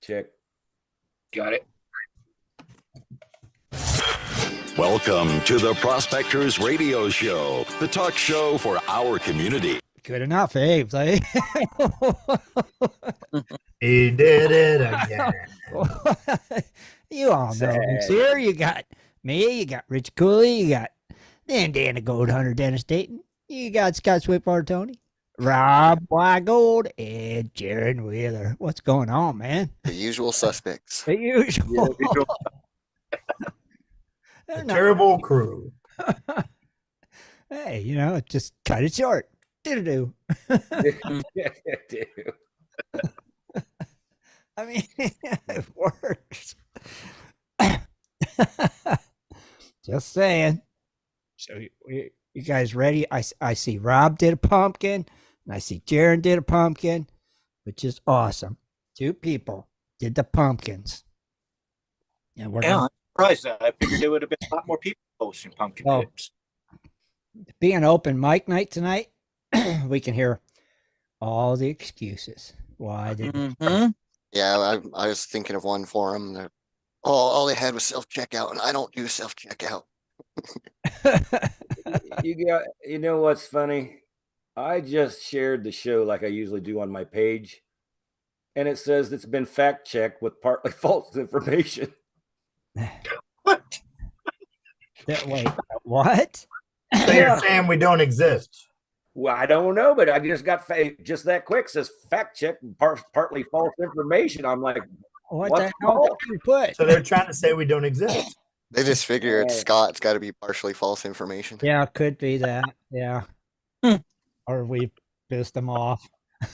check. Got it. Welcome to the Prospectors Radio Show, the talk show for our community. Good enough, Abe. Like, He did it again. you all know who's here. You got me, you got Rich Cooley, you got Dan the Gold Hunter, Dennis Dayton, you got Scott Swiftwater Tony, Rob Weigold, and Jared Wheeler. What's going on, man? The usual suspects. The usual. A terrible crew. Hey, just cut it short. Do. I mean, it works. Just saying. So you guys ready? I see Rob did a pumpkin, and I see Jaron did a pumpkin, which is awesome. 2 people did the pumpkins. And we're I'm surprised. I figured there would have been a lot more people posting pumpkin tips. Being open mic night tonight, we can hear all the excuses. Why did Yeah, I was thinking of one for them that all they had was self-checkout, and I don't do self-checkout. You know what's funny? I just shared the show like I usually do on my page, and it says it's been fact-checked with partly false information. What? Wait, what? So you're saying we don't exist? Well, I don't know, but I just got just that quick. Says fact check, partly false information. I'm like, what the hell did you put? So they're trying to say we don't exist. They just figure it's Scott. It's got to be partially false information. Yeah, could be that. Yeah. Or we pissed them off.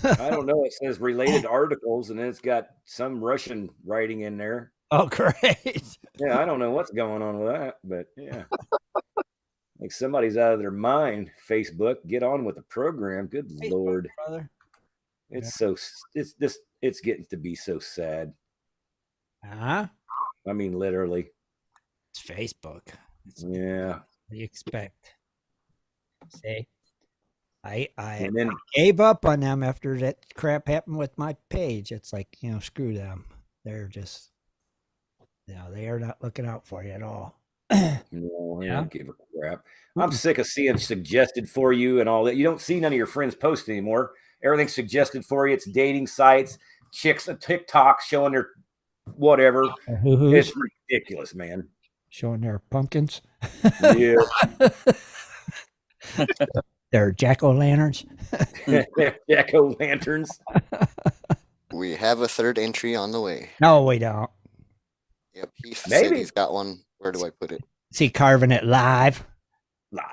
I don't know. It says related articles, and then it's got some Russian writing in there. Oh, great. Yeah, I don't know what's going on with that, but yeah. Like somebody's out of their mind. Facebook, get on with the program. Good Facebook, Lord. Brother. It's getting to be so sad. Huh? I mean, literally. It's Facebook. Yeah. What do you expect? See? I then, gave up on them after that crap happened with my page. It's like, screw them. They're just, they are not looking out for you at all. No, I don't give a crap. I'm sick of seeing suggested for you and all that. You don't see none of your friends post anymore. Everything's suggested for you. It's dating sites, chicks on TikTok showing their whatever. It's ridiculous, man. Showing their pumpkins. Yeah. They're jack-o'-lanterns. Jack-o'-lanterns. We have a third entry on the way. No, we don't. Yep, Heath said he's got one. Where do I put it? Is he carving it live? Live.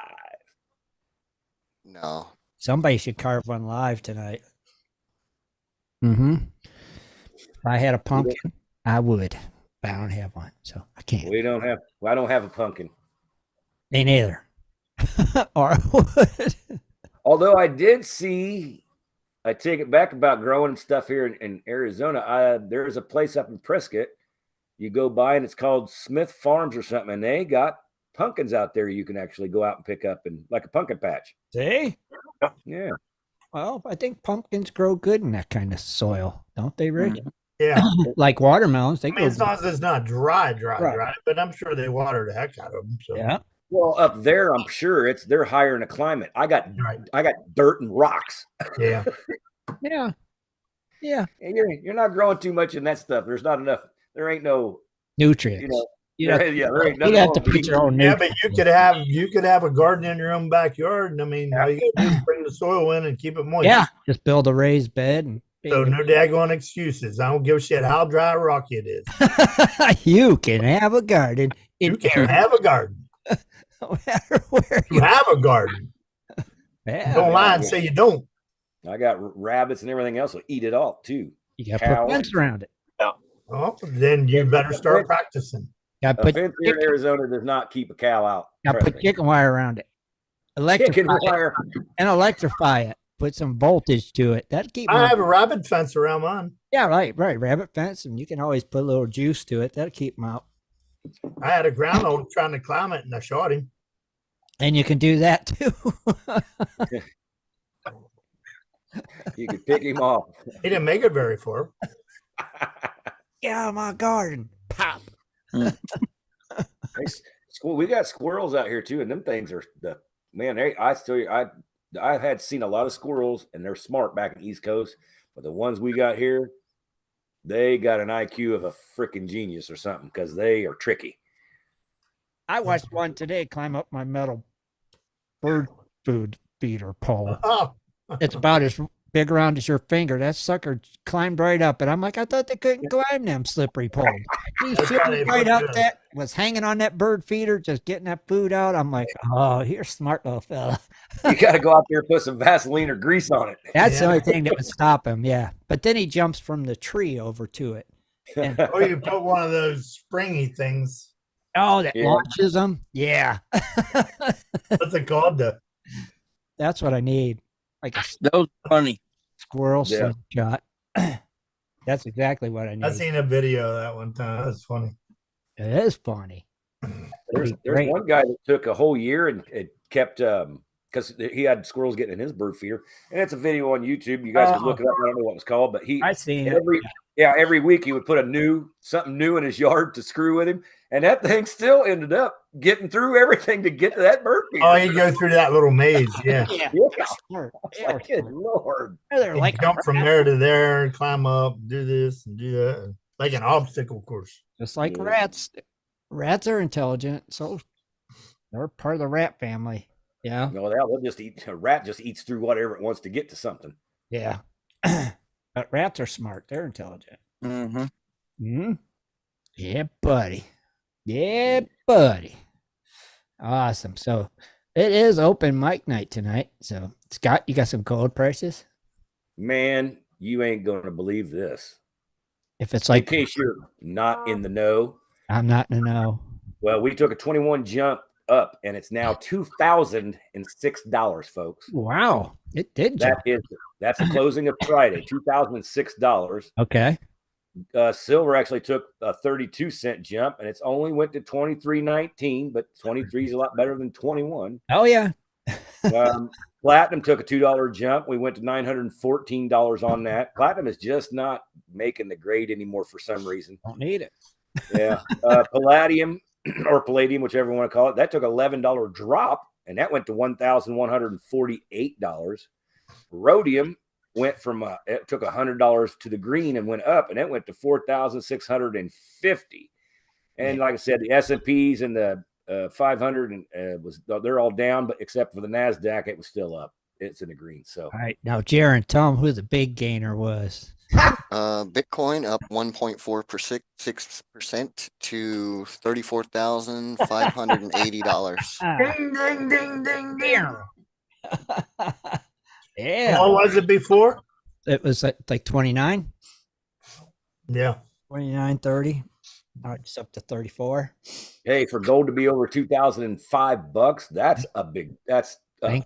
No. Somebody should carve one live tonight. Mm-hmm. If I had a pumpkin, I would. But I don't have one, so I can't. I don't have a pumpkin. Me neither. Or I would. Although I did see, I take it back about growing stuff here in Arizona. There's a place up in Prescott. You go by and it's called Smith Farms or something, and they got pumpkins out there you can actually go out and pick up, and like a pumpkin patch. See? Yeah. Well, I think pumpkins grow good in that kind of soil, don't they, Rick? Yeah. Like watermelons. As long as it's not dry, but I'm sure they water the heck out of them. So. Yeah. Well, up there, I'm sure they're higher in the climate. I got dirt and rocks. Yeah. Yeah. Yeah. And you're not growing too much in that stuff. There's not enough. There ain't no nutrients. There ain't nothing. You have to put your own nutrients. Yeah, but you could have a garden in your own backyard. And I mean, all you gotta do is bring the soil in and keep it moist. Yeah. Just build a raised bed and so no daggone excuses. I don't give a shit how dry or rocky it is. You can have a garden. You can have a garden. No matter where you have a garden. Yeah. Don't lie and say you don't. I got rabbits and everything else will eat it all too. You got to put fence around it. Oh, then you better start practicing. A fence here in Arizona does not keep a cow out. Got to put chicken wire around it. Electrify it. Put some voltage to it. That'd keep. I have a rabbit fence around mine. Yeah, right. Rabbit fence, and you can always put a little juice to it. That'll keep them out. I had a groundhog trying to climb it, and I shot him. And you can do that too. You could pick him off. He didn't make it very far. Get out of my garden. Pop. We got squirrels out here too, and them things are man. I had seen a lot of squirrels, and they're smart back in the East Coast, but the ones we got here, they got an IQ of a freaking genius or something because they are tricky. I watched one today climb up my metal bird food feeder pole. Oh, It's about as big around as your finger. That sucker climbed right up, and I'm like, I thought they couldn't climb them slippery poles. He That's how they right put up it. that was hanging on that bird feeder, just getting that food out. I'm like, oh, you're a smart little fella. You got to go out there and put some Vaseline or grease on it. That's the Yeah. only thing that would stop him. Yeah, but then he jumps from the tree over to it. And, Or you put one of those springy things. oh, that Yeah. launches him. Yeah, What's it called? that's what I need. Like a Those are funny. squirrel Yeah. slingshot. That's exactly what I need. I seen a video of that one time. That was funny. It is funny. There's Great. one guy that took a whole year and it kept because he had squirrels getting in his bird feeder, and it's a video on YouTube. You guys can look it up. I don't know what it's called, but I seen it. every week he would put something new in his yard to screw with him, and that thing still ended up getting through everything to get to that bird feeder. Oh, you go through that little maze. Yeah. Yeah. Yeah. They're smart. It's like, good Lord. They're You like jump from there to there and climb up, do this and do that. Like an obstacle course. just like Yeah. rats. Rats are intelligent, so they're part of the rat family. Yeah. No, they'll just eat. A rat just eats through whatever it wants to get to something. Yeah. But rats are smart. They're intelligent. Mm-hmm. Hmm. Yeah, buddy. Yeah, buddy. Awesome. So it is open mic night tonight. So Scott, you got some gold prices? Man, you ain't going to believe this. If it's In like case you're not in the know, I'm not in the know. well, we took a 21 jump up, and it's now $2,006, folks. Wow. It did jump. That's the closing of Friday, $2,006. Okay. Silver actually took a 32-cent jump, and it's only went to 23.19, but 23 is a lot better than 21. Oh yeah. Platinum took a $2 jump. We went to $914 on that. Platinum is just not making the grade anymore for some reason. Don't need it. Yeah. Palladium or Palladium, whichever you want to call it, that took $11 drop, and that went to $1,148. Rhodium went from it took $100 to the green and went up, and it went to $4,650. And like I said, the S&Ps and the 500 they're all down, but except for the NASDAQ, it was still up. It's in the green. So All right. Now, Jaron, tell him who the big gainer was. Bitcoin up 1.46% to $34,580. Ding, ding, ding, ding, ding. Yeah. What was it before? It was like 29, Yeah. 29, 30. Now it's up to 34. hey, for gold to be over $2,005, that's up there. Thank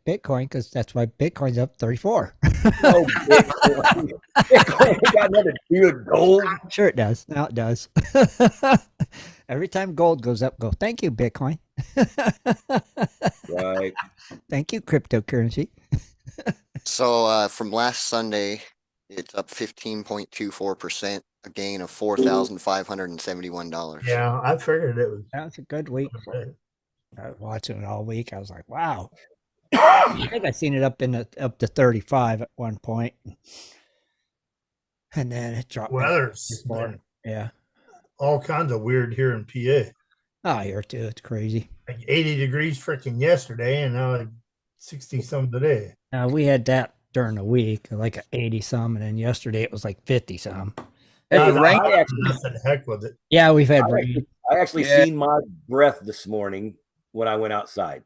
Bitcoin, because that's why Bitcoin's up 34. Oh, Bitcoin. Bitcoin got nothing to do with gold. Sure it does. Now it does. Every time gold goes up, go, thank you, Bitcoin. Right. Thank you, cryptocurrency. So from last Sunday, it's up 15.24%, a gain of $4,571. Yeah. I figured it was. That's a good week. Okay. I was watching it all week. I was like, wow. I think I seen it up to 35 at one point. And then it dropped. down to Weather's 34. been Yeah. all kinds of weird here in PA. Oh, here too. It's crazy. Like 80 degrees freaking yesterday, and now like 60 some today. We had that during the week, like 80 some, and then yesterday it was like 50 some. Hey, No, rain. I said heck with it. Yeah, we've had rain. I actually Yeah. seen my breath this morning when I went outside.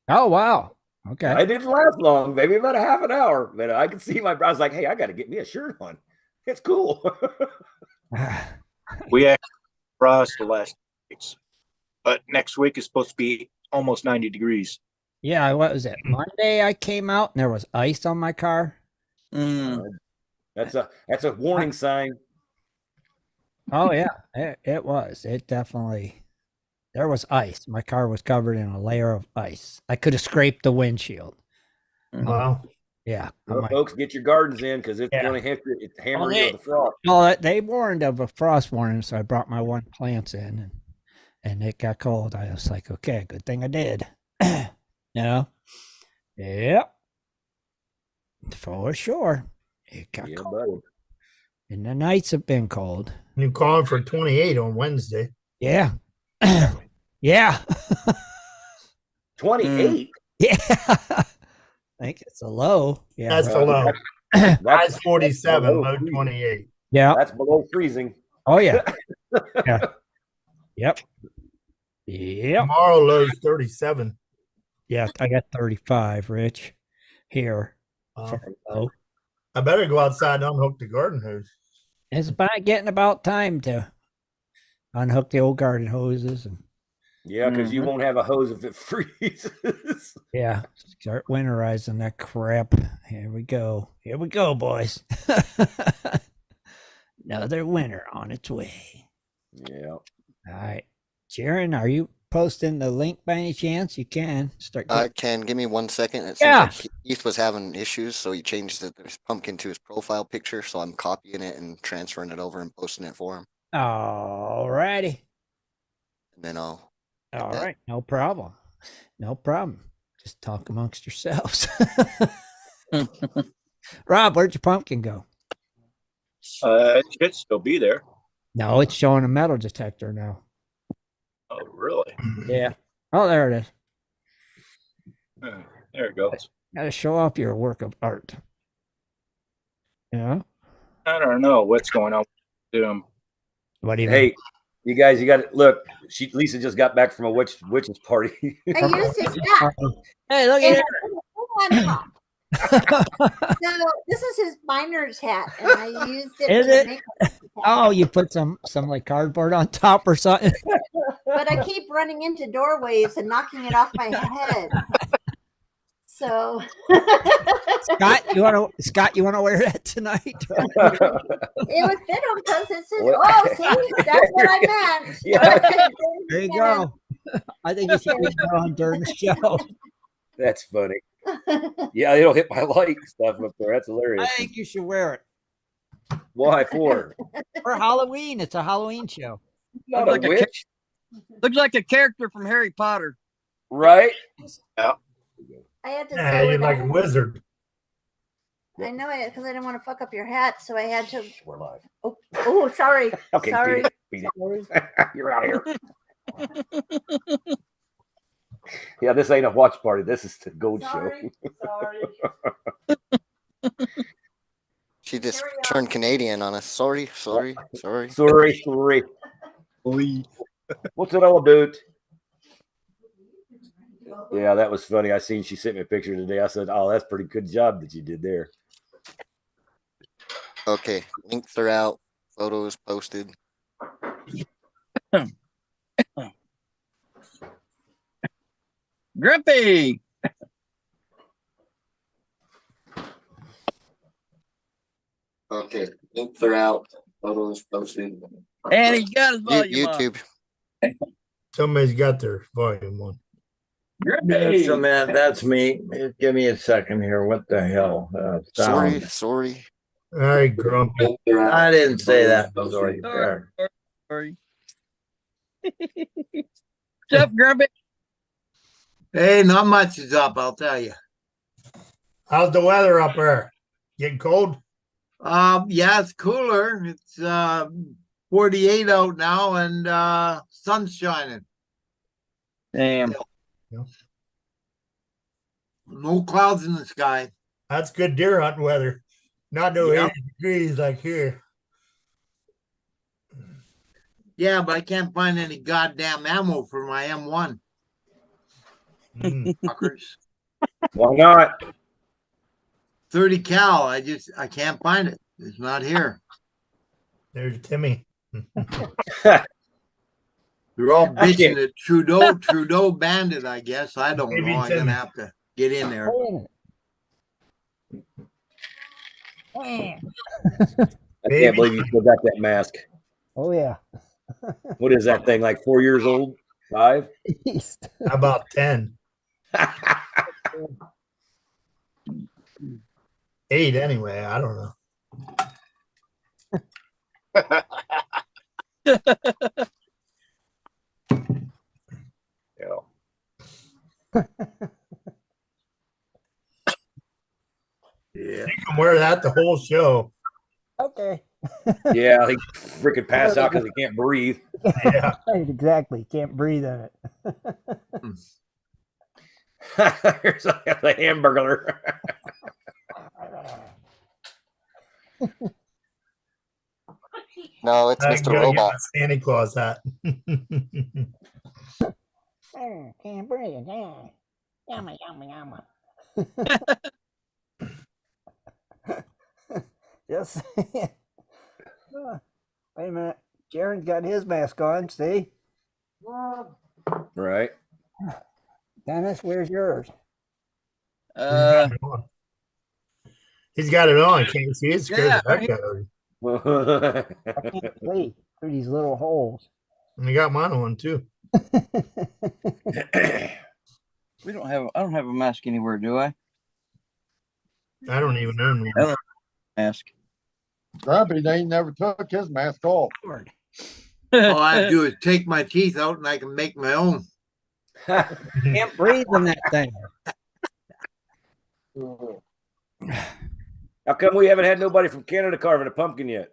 Oh wow. Okay. I didn't last long, maybe about a half an hour, but I could see my breath. I was like, hey, I got to get me a shirt on. It's cool. We actually frost the last 2 weeks, but next week is supposed to be almost 90 degrees. Yeah, what was it? Monday I came out and there was ice on my car. Mm. That's a warning sign. Oh yeah, it was. It definitely. There was ice. My car was covered in a layer of ice. I could have scraped the windshield. Wow. Yeah. Well, folks, get your gardens in because it's Yeah. going to hammer Well, you with a frost. No, they warned of a frost warning, so I brought my one plants in, and it got cold. I was like, okay, good thing I did. No. Yep. For sure. It got Yeah, cold. buddy. And the nights have been cold. You calling for 28 on Wednesday. Yeah. Yeah. 28. Yeah. I think it's a low. Yeah. That's the low. That's High's 47, below low freezing. 28. Yeah. That's below freezing. Oh yeah. Yeah. Yep. Yep. Tomorrow low's 37. Yeah. I got 35, Rich. Here. Uh, Low. I better go outside and unhook the garden hose. It's getting about time to unhook the old garden hoses and Yeah, because you won't have a hose if it freezes. yeah, start winterizing that crap. Here we go. Here we go, boys. Another winter on its way. Yeah. All right. Jaron, are you posting the link by any chance? You can start. I can. Give me 1 second. It seems Yeah. like Keith was having issues, so he changed his pumpkin to his profile picture. So I'm copying it and transferring it over and posting it for him. All righty. And then I'll. All that. right. No problem. No problem. Just talk amongst yourselves. Rob, where'd your pumpkin go? It should still be there. No, it's showing a metal detector now. Oh, really? Yeah. Oh, there it is. There it goes. Got to show off your work of art. Yeah. I don't know what's going on with them. What do you Hey, you guys, you got to look. Lisa just got back from a witch's party. I used his hat. Hey, look And at on top. So this is his miner's hat, and I used it Is to it? make a hat. Oh, you put some like cardboard on top or something. But I keep running into doorways and knocking it off my head. So Scott, you wanna wear that tonight? it would fit him because it's his. Oh, see, that's what I meant. Yeah. There you go. I think you should be on during the show. That's funny. Yeah, it'll hit my light stuff up there. That's hilarious. I think you should wear it Why for? for Halloween. It's a Halloween show. Not Like a a witch, Looks like a character from Harry Potter. right? I had to Yeah, sew you're it like a up. wizard. I know it because I didn't want to fuck up your hat, so I had to. We're live. Oh, sorry. Okay, Sorry. beat it. You're out of here. Yeah, this ain't a watch party. This is the gold Sorry. She just Carry on. turned Canadian on us. Sorry. show. Sorry. What's it all about? Yeah, that was funny. I seen she sent me a picture today. I said, "Oh, that's pretty good job that you did there." Okay. Links are out. Photos posted. Grumpy. Okay. Links are out. Photos posted. And he's got his volume up. YouTube. Somebody's got their volume on. Grumpy. So, man, that's me. Give me a second here. What the hell? Sorry. All right, Grumpy. I didn't say that. Sorry. There. Sorry. What's up, Grumpy? Hey, not much is up, I'll tell you. How's the weather up there? Getting cold? Yeah, it's cooler. It's 48 out now and sun's shining. Damn. No clouds in the sky. That's good deer hunting weather. Not no Yep. 80 degrees like here. Yeah, but I can't find any goddamn ammo for my M1. Mm. Fuckers. Why not? 30 cal. I can't find it. It's not here. There's Timmy. They're all bitching that Trudeau banned it, I guess. I don't Maybe know. I'm Timmy. gonna have to get in there. I can't believe you still got that mask. Oh yeah. What is that thing? Like 4 years old? 5? About 10. 8 anyway. I don't know. Yeah. You can wear that the whole show. Okay. Yeah, he freaking pass out because he can't breathe. Yeah. Right, exactly. Can't breathe in it. Here's the hamburger. No, it's I Mr. gotta Robot. get my Santa Claus hat. Can't breathe. Yeah. Yummy, yummy, yummy. Yes. Wait a minute. Jaron's got his mask on. See? Right. Dennis, where's yours? He's got it on. Can't you see it? Scared Yeah, the heck out of him. I can't see through these little holes. And I got mine on too. we don't have. I don't have a mask anywhere, do I? I don't even own one. I don't have a mask. Grumpy, they never took his mask off. All I have to do is take my teeth out and I can make my own. Can't breathe in that thing. How come we haven't had nobody from Canada carving a pumpkin yet?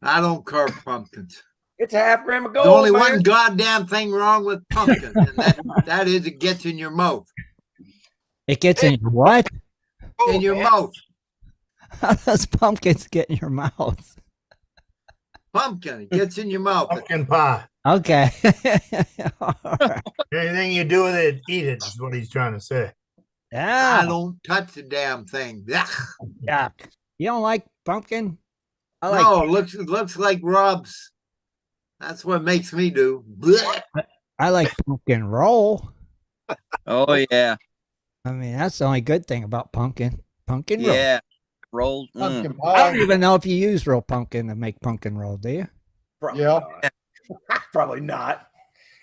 I don't carve pumpkins. It's a half gram of gold. There's only man. one goddamn thing wrong with pumpkin, and that is it gets in your mouth. It gets in your what? In your mouth. How does pumpkins get in your mouth? Pumpkin, it gets in your mouth. Pumpkin pie. Okay. All right. Anything you do with it, eat it, is what he's trying to say. Yeah. I don't touch the damn thing. Ugh. Yuck. You don't like pumpkin? I like. No, it looks like Rob's. That's what makes me do. Blech. I like pumpkin roll. Oh yeah, I mean, that's the only good thing about pumpkin. Pumpkin roll. yeah. Rolled. Pumpkin I don't pie. even know if you use real pumpkin to make pumpkin roll, do you? Probably Yeah. not. Probably not.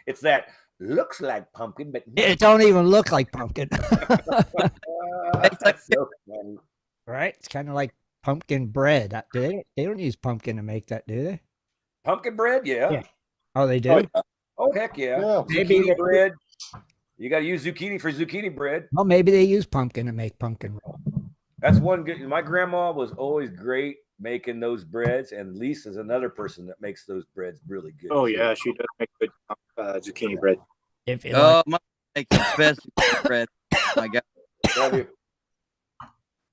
It's that looks like pumpkin, but It don't even look like pumpkin. that's so funny. Right? It's kind of like pumpkin bread. They don't use pumpkin to make that, do they? Pumpkin bread, yeah. Yeah. Oh, they do? Oh, yeah. Oh, heck yeah. Yeah. Maybe Zucchini they- bread. You got to use zucchini for zucchini bread. Well, maybe they use pumpkin to make pumpkin roll. That's one good. My grandma was always great making those breads, and Lisa's another person that makes those breads really good. Oh too. yeah, she does make good zucchini bread. If you Oh, my make the best bread. My God. Love you.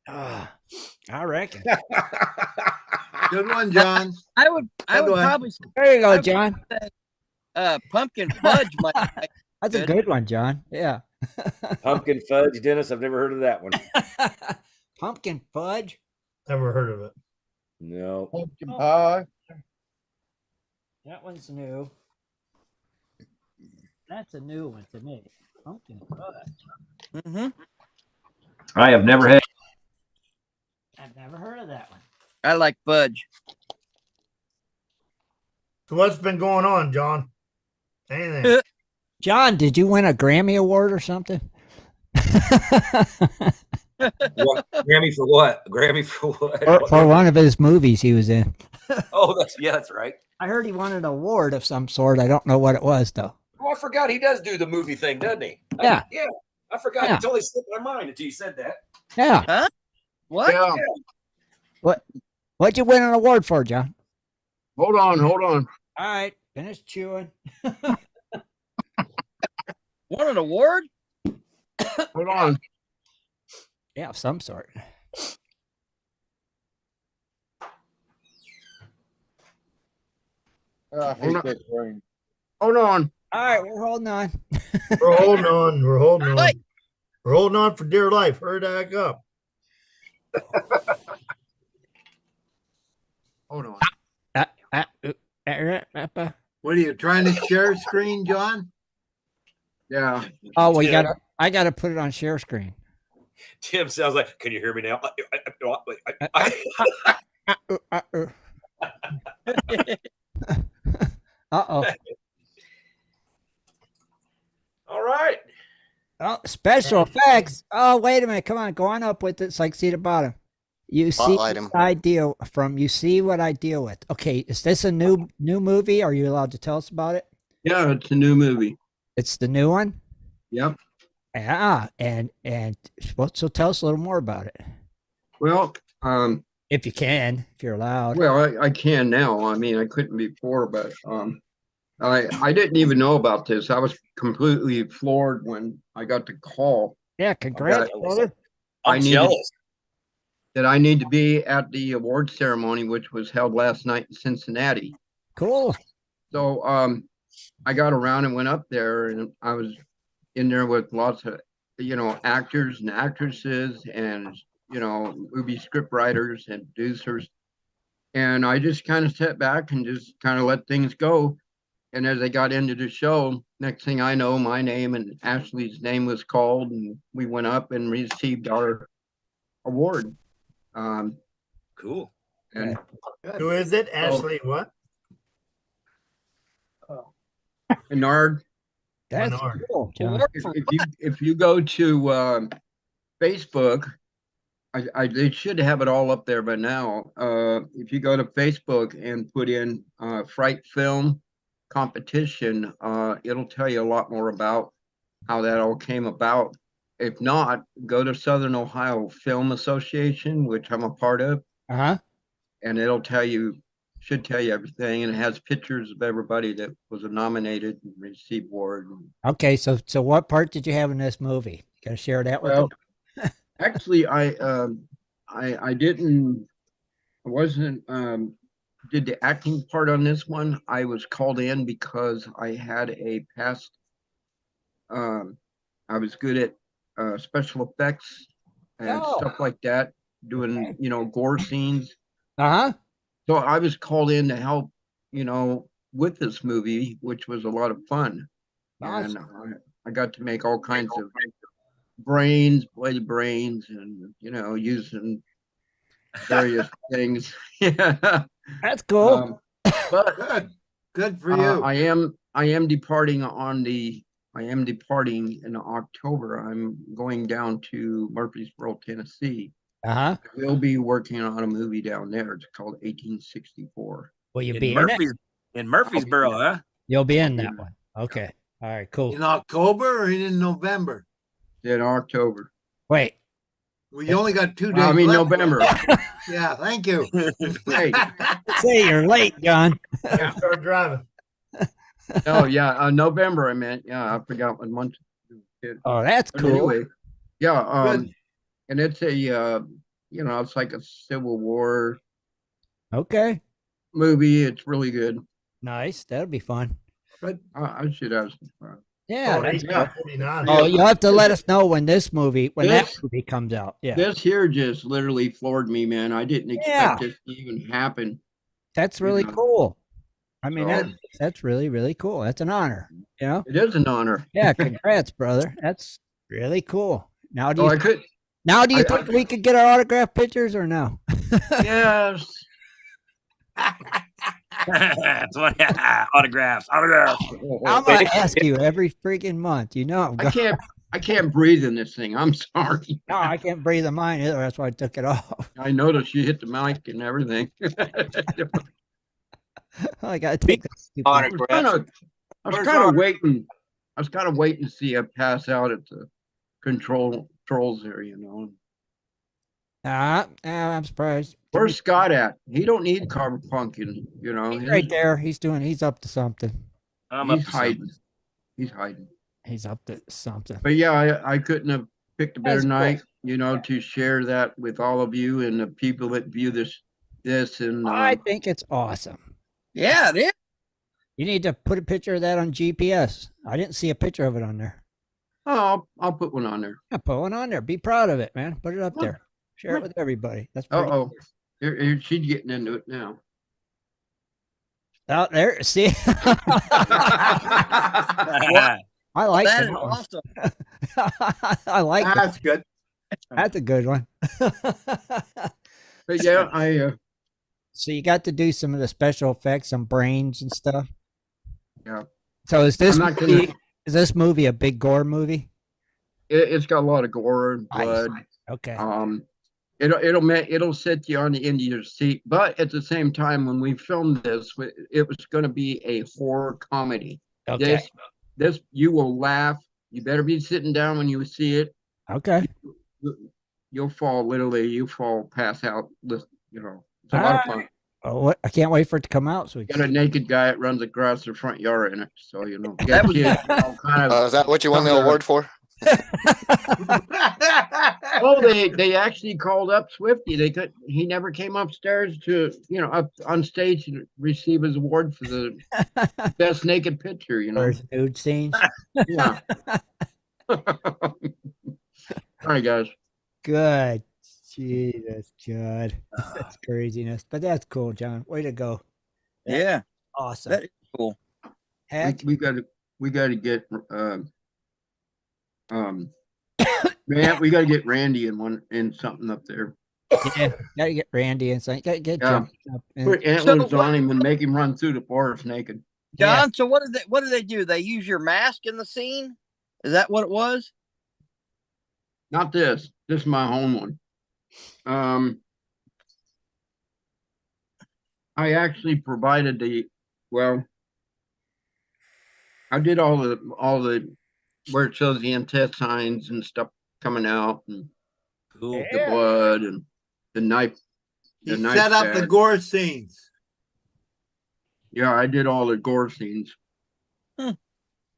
I reckon. Good one, John. I would Good one. probably say There you go, John. pumpkin fudge might. That's a good one, John. Yeah. Pumpkin fudge, Dennis. I've never heard of that one. Pumpkin fudge. Never heard of it. No. Pumpkin pie. That one's new. That's a new one to me. Pumpkin fudge. Mm-hmm. I have never had. I've never heard of that one. I like fudge. So what's been going on, John? Anything? John, did you win a Grammy Award or something? What? Grammy for what? Grammy for what? For one of his movies he was in. Oh, that's right. I heard he won an award of some sort. I don't know what it was, though. Oh, I forgot he does do the movie thing, doesn't he? Yeah. Yeah. I forgot. Yeah. It totally slipped my mind until you said that. Yeah. What? Yeah. What'd you win an award for, John? Hold on. All right. Finish chewing. Won an award? Hold on. Yeah, of some sort. I hate that rain. Hold on. All right, we're holding on. We're holding on. We're holding on. Wait. We're holding on for dear life. Hurry the heck up. Hold on. Oh, What are you trying to share screen, John? Yeah. well, Yeah. I gotta put it on share screen. Tim sounds like, can you hear me now? Uh-oh. All right. Oh, Special effects. Oh, wait a minute. Come on, go on up with it so I can see the bottom. You see Spotlight him. what I deal from. You see what I deal with. Okay, is this a new movie? Are you allowed to tell us about it? Yeah, it's a new movie. It's the new one. Yep. Yeah, and so tell us a little more about it. Well, if you can, if you're allowed. Well, I can now. I mean, I couldn't before, but I didn't even know about this. I was completely floored when I got the call. Yeah, congrats, brother. I'm jealous. That I need to be at the award ceremony, which was held last night in Cincinnati. Cool. So I got around and went up there, and I was in there with lots of, actors and actresses and, movie script writers and producers. And I just kind of sat back and just kind of let things go. And as I got into the show, next thing I know, my name and Ashley's name was called, and we went up and received our award. Cool. And who is it? Ashley, what? Bernard. That's cool, John. If you go to Facebook, they should have it all up there by now. If you go to Facebook and put in Fright Film Competition, it'll tell you a lot more about how that all came about. If not, go to Southern Ohio Film Association, which I'm a part of. And it'll should tell you everything, and it has pictures of everybody that was nominated and received award. Okay, so what part did you have in this movie? You gotta share that with us. Actually, I wasn't did the acting part on this one. I was called in because I had a past. I was good at special effects and stuff like that, doing gore scenes. So I was called in to help, with this movie, which was a lot of fun. And I got to make all kinds of bloody brains, and using various things. Yeah, that's cool. But good for you. I am departing in October. I'm going down to Murfreesboro, Tennessee. We'll be working on a movie down there. It's called 1864. Will you be in it? In Murfreesboro, huh? You'll be in that one. Okay. All right, cool. In October or in November? In October. Wait. Well, you only got 2 days. I mean, left. November. Yeah, thank you. Hey. Say you're late, John. Start driving. Oh yeah, November. I meant. Yeah, I forgot what month. Oh, that's But cool. Anyway, yeah. And it's a it's like a Civil War. Okay. Movie. It's really good. Nice. That'll be fun. But I should have some fun. Yeah. $8.49. Oh, you'll have to let us know when that movie comes out. Yeah. This here just literally floored me, man. I didn't expect this to even happen. That's really cool. I mean, that's really, really cool. That's an honor. It is an honor. Yeah, congrats, brother. That's really cool. Now do you think we could get our autograph pictures or no? Yes. That's what, autographs. I'm gonna ask you every freaking month. I can't breathe in this thing. I'm sorry. No, I can't breathe in mine either. That's why I took it off. I noticed you hit the mic and everything. I gotta take this. I was kind of waiting. I was kind of waiting to see it pass out at the controls there. I'm surprised. Where's Scott at? He don't need carpet punking. He's right there. He's up to something. He's hiding. He's hiding. He's up to something. But yeah, I couldn't have picked a better That's night, to share that with all of you and the people that view this. And I think it's awesome. Yeah, it is. You need to put a picture of that on GPS. I didn't see a picture of it on there. Oh, I'll put one on there. Yeah, put one on there. Be proud of it, man. Put it up there. Share it with everybody. That's pretty cool. Here, she's getting into it now. Out there, see? I like that. Is Awesome. I like That's good. That's a good one. But yeah, So you got to do some of the special effects, some brains and stuff. Yeah. So is this movie a big gore movie? It's got a lot of gore and Nice. blood. Okay. It'll set you on the end of your seat. But at the same time, when we filmed this, it was going to be a horror comedy. Okay. This you will laugh. You better be sitting down when you see it. Okay. You'll fall literally. You fall, pass out. You know, it's a lot of fun. Oh, I can't wait for it to come out. So we Got a naked guy that runs across the front yard in it. So you know, That was- kids, all kind of. Is that what you won the award for? Oh, they actually called up Swifty. He never came upstairs to, up on stage to receive his award for the best naked picture, First nude scenes. Yeah. All right, guys. Good. Jesus, Judd. That's craziness. But that's cool, John. Way to go. Yeah. Awesome. That is cool. Heck. We got to get man, we got to get Randy in something up there. Yeah, gotta get Randy and something. Gotta get Yeah. up Put antlers on him and make him run through the forest naked. John, so what do they do? They use your mask in the scene? Is that what it was? Not this. This is my home one. I actually provided I did all the where it shows the intestines and stuff coming out and Cool. the blood and the knife. He set up the gore scenes. Yeah, I did all the gore scenes.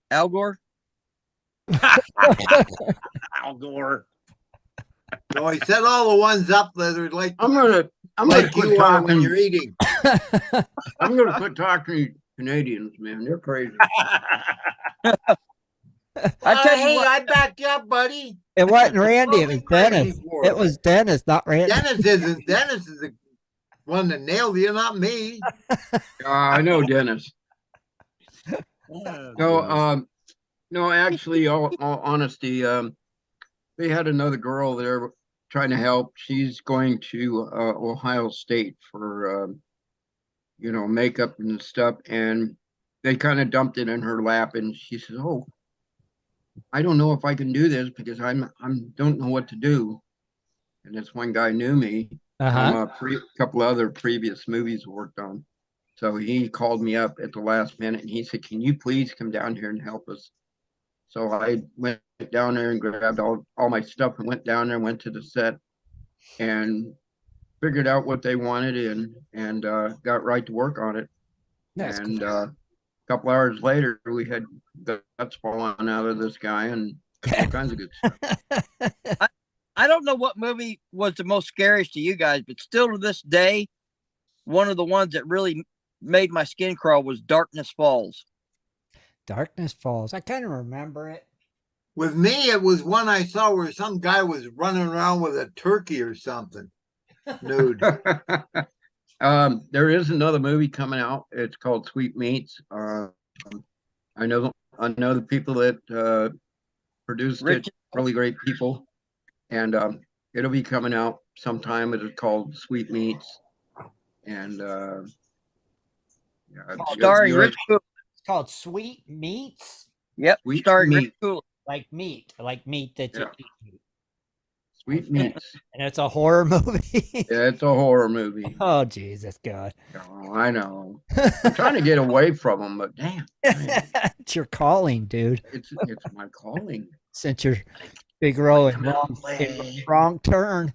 Al Gore? Al Gore. No, he set all the ones up that are like I'm gonna like quit you are when talking. you're eating. I'm gonna quit talking to Canadians, man. They're crazy. I tell you Hey, what, I back you up, buddy. It wasn't Randy. It was Dennis. For? It was Dennis, not Randy. Dennis is the one that nailed you, not me. I know Dennis. No, actually, all honesty, they had another girl there trying to help. She's going to Ohio State for makeup and stuff, and they kind of dumped it in her lap, and she says, "Oh, I don't know if I can do this because don't know what to do." And this one guy knew me from a couple other previous movies we worked on. So he called me up at the last minute and he said, "Can you please come down here and help us?" So I went down there and grabbed all my stuff and went down there, went to the set and figured out what they wanted and got right to work on it. That's and cool. A couple hours later, we had guts falling out of this guy and all kinds of good stuff. I don't know what movie was the most scariest to you guys, but still to this day, one of the ones that really made my skin crawl was Darkness Falls. Darkness Falls. I kind of remember it. With me, it was one I saw where some guy was running around with a turkey or something. Nude. There is another movie coming out. It's called Sweet Meats. I know the people that produced it, really great people, and it'll be coming out sometime. It is called Sweet Meats, and starring Rich Cooley. It's called Sweet Meats. Yep, Sweet starring Meat. Rich Cooley. Like meat that you eat. Sweet Meats. And it's a horror movie. Yeah, it's a horror movie. Oh, Jesus, God. Oh, I know. I'm trying to get away from them, but damn. It's your calling, dude. It's my calling. Since you're big row and wrong turn.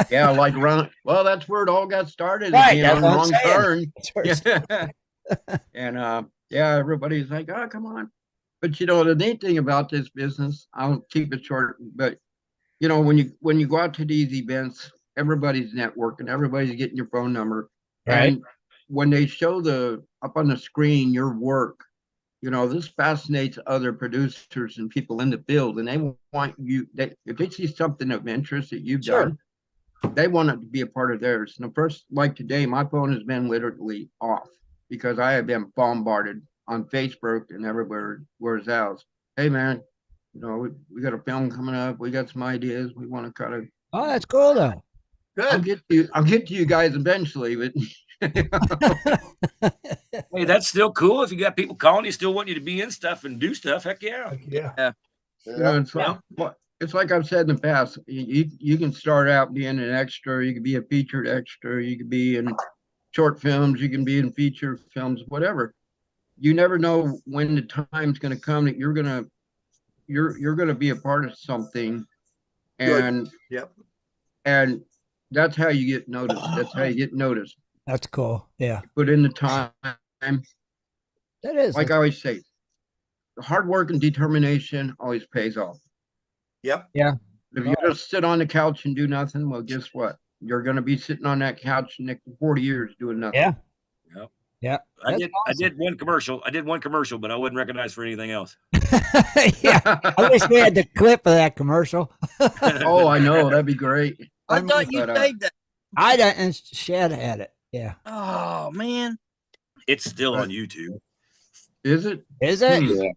Yeah, like wrong. Well, that's where it all got started. Right, That's that's what I'm wrong saying. turn. And everybody's like, "Oh, come on." But the neat thing about this business, I'll keep it short, but when you go out to these events, everybody's networking, everybody's getting your phone number. Right. And when they show up on the screen your work, this fascinates other producers and people in the field, and they want you. If they see something of interest that you've done, they want it to be a part of theirs. And first, like today, my phone has been literally off because I have been bombarded on Facebook and everywhere else. Hey man, we got a film coming up. We got some ideas. We want to kind of. Oh, that's cool though. Good. I'll get to you guys eventually, but. Hey, that's still cool. If you got people calling you, still want you to be in stuff and do stuff. Heck yeah. Yeah. It's it's like I've said in the past. You can start out being an extra. You can be a featured extra. You can be in short films. You can be in feature films. Whatever. You never know when the time's going to come that you're gonna be a part of something, and Yep. and that's how you get noticed. That's how you get noticed. That's cool. Yeah. Put in the time. That is. Like I always say, hard work and determination always pays off. Yep. Yeah. If you just sit on the couch and do nothing, well, guess what? You're going to be sitting on that couch next 40 years doing nothing. Yeah. Yep. Yeah. I did one commercial. But I wasn't recognized for anything else. Yeah. I wish we had the clip of that commercial. Oh, I know. That'd be great. I thought you saved that. I don't, and Shad had it. Yeah. Oh man. It's still on YouTube. Is it? Is it? Yeah.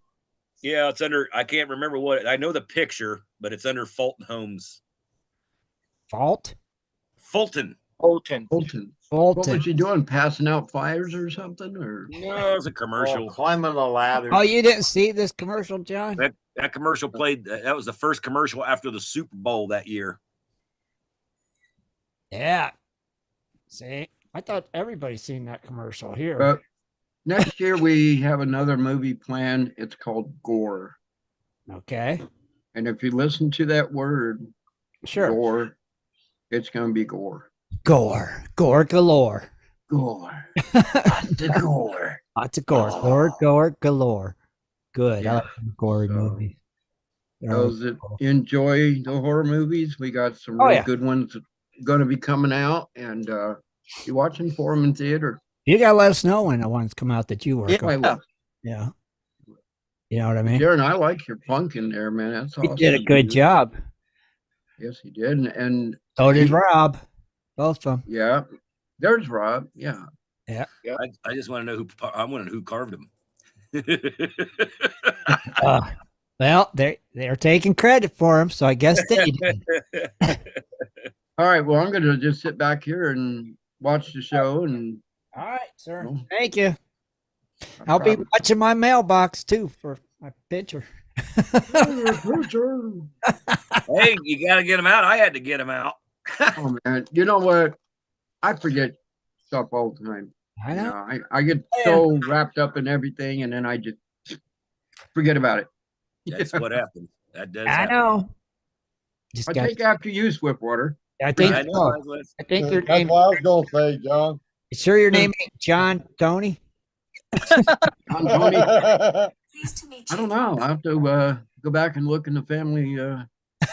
Yeah, it's under. I can't remember what. I know the picture, but it's under Fulton Homes. Fault? Fulton. What was Fulton. she doing? Passing out flyers or something? Or No, it was a commercial. Climbing the ladder. Oh, you didn't see this commercial, John? That commercial played. That was the first commercial after the Super Bowl that year. Yeah. See, I thought everybody's seen that commercial here. next year we have another movie planned. It's called Gore. Okay. And if you listen to that word, sure, gore, it's going to be gore. Gore. Gore galore. Gore. Lots of gore. Lots of gore. Gore galore. Good. Yeah. I like gory movies. Those that enjoy the horror movies, we got some really good ones going to be coming out, and you watching for them in theater. You got to let us know when the ones come out that you work on. I will. Yeah. You know what I mean? Darren, I like your punk in there, man. That's awesome. He did a good job. Yes, he did. And so did Rob. Both of them. Yeah. There's Rob. Yeah. Yeah. I just want to know who carved him. Well, they're taking credit for him, so I guess they did. All right. Well, I'm going to just sit back here and watch the show. And all right, sir. Thank you. I'll be watching my mailbox too for my picture. Hey, you got to get him out. I had to get him out. Oh man, you know what? I forget stuff all the time. I know. I get so wrapped up in everything, and then I just forget about it. That's what happens. That does. I know. I take after you, Swiftwater. I think. I know. I think your That's name. what I was gonna say, John. You sure your name ain't John Tony? John Tony. I don't know. I have to go back and look in the family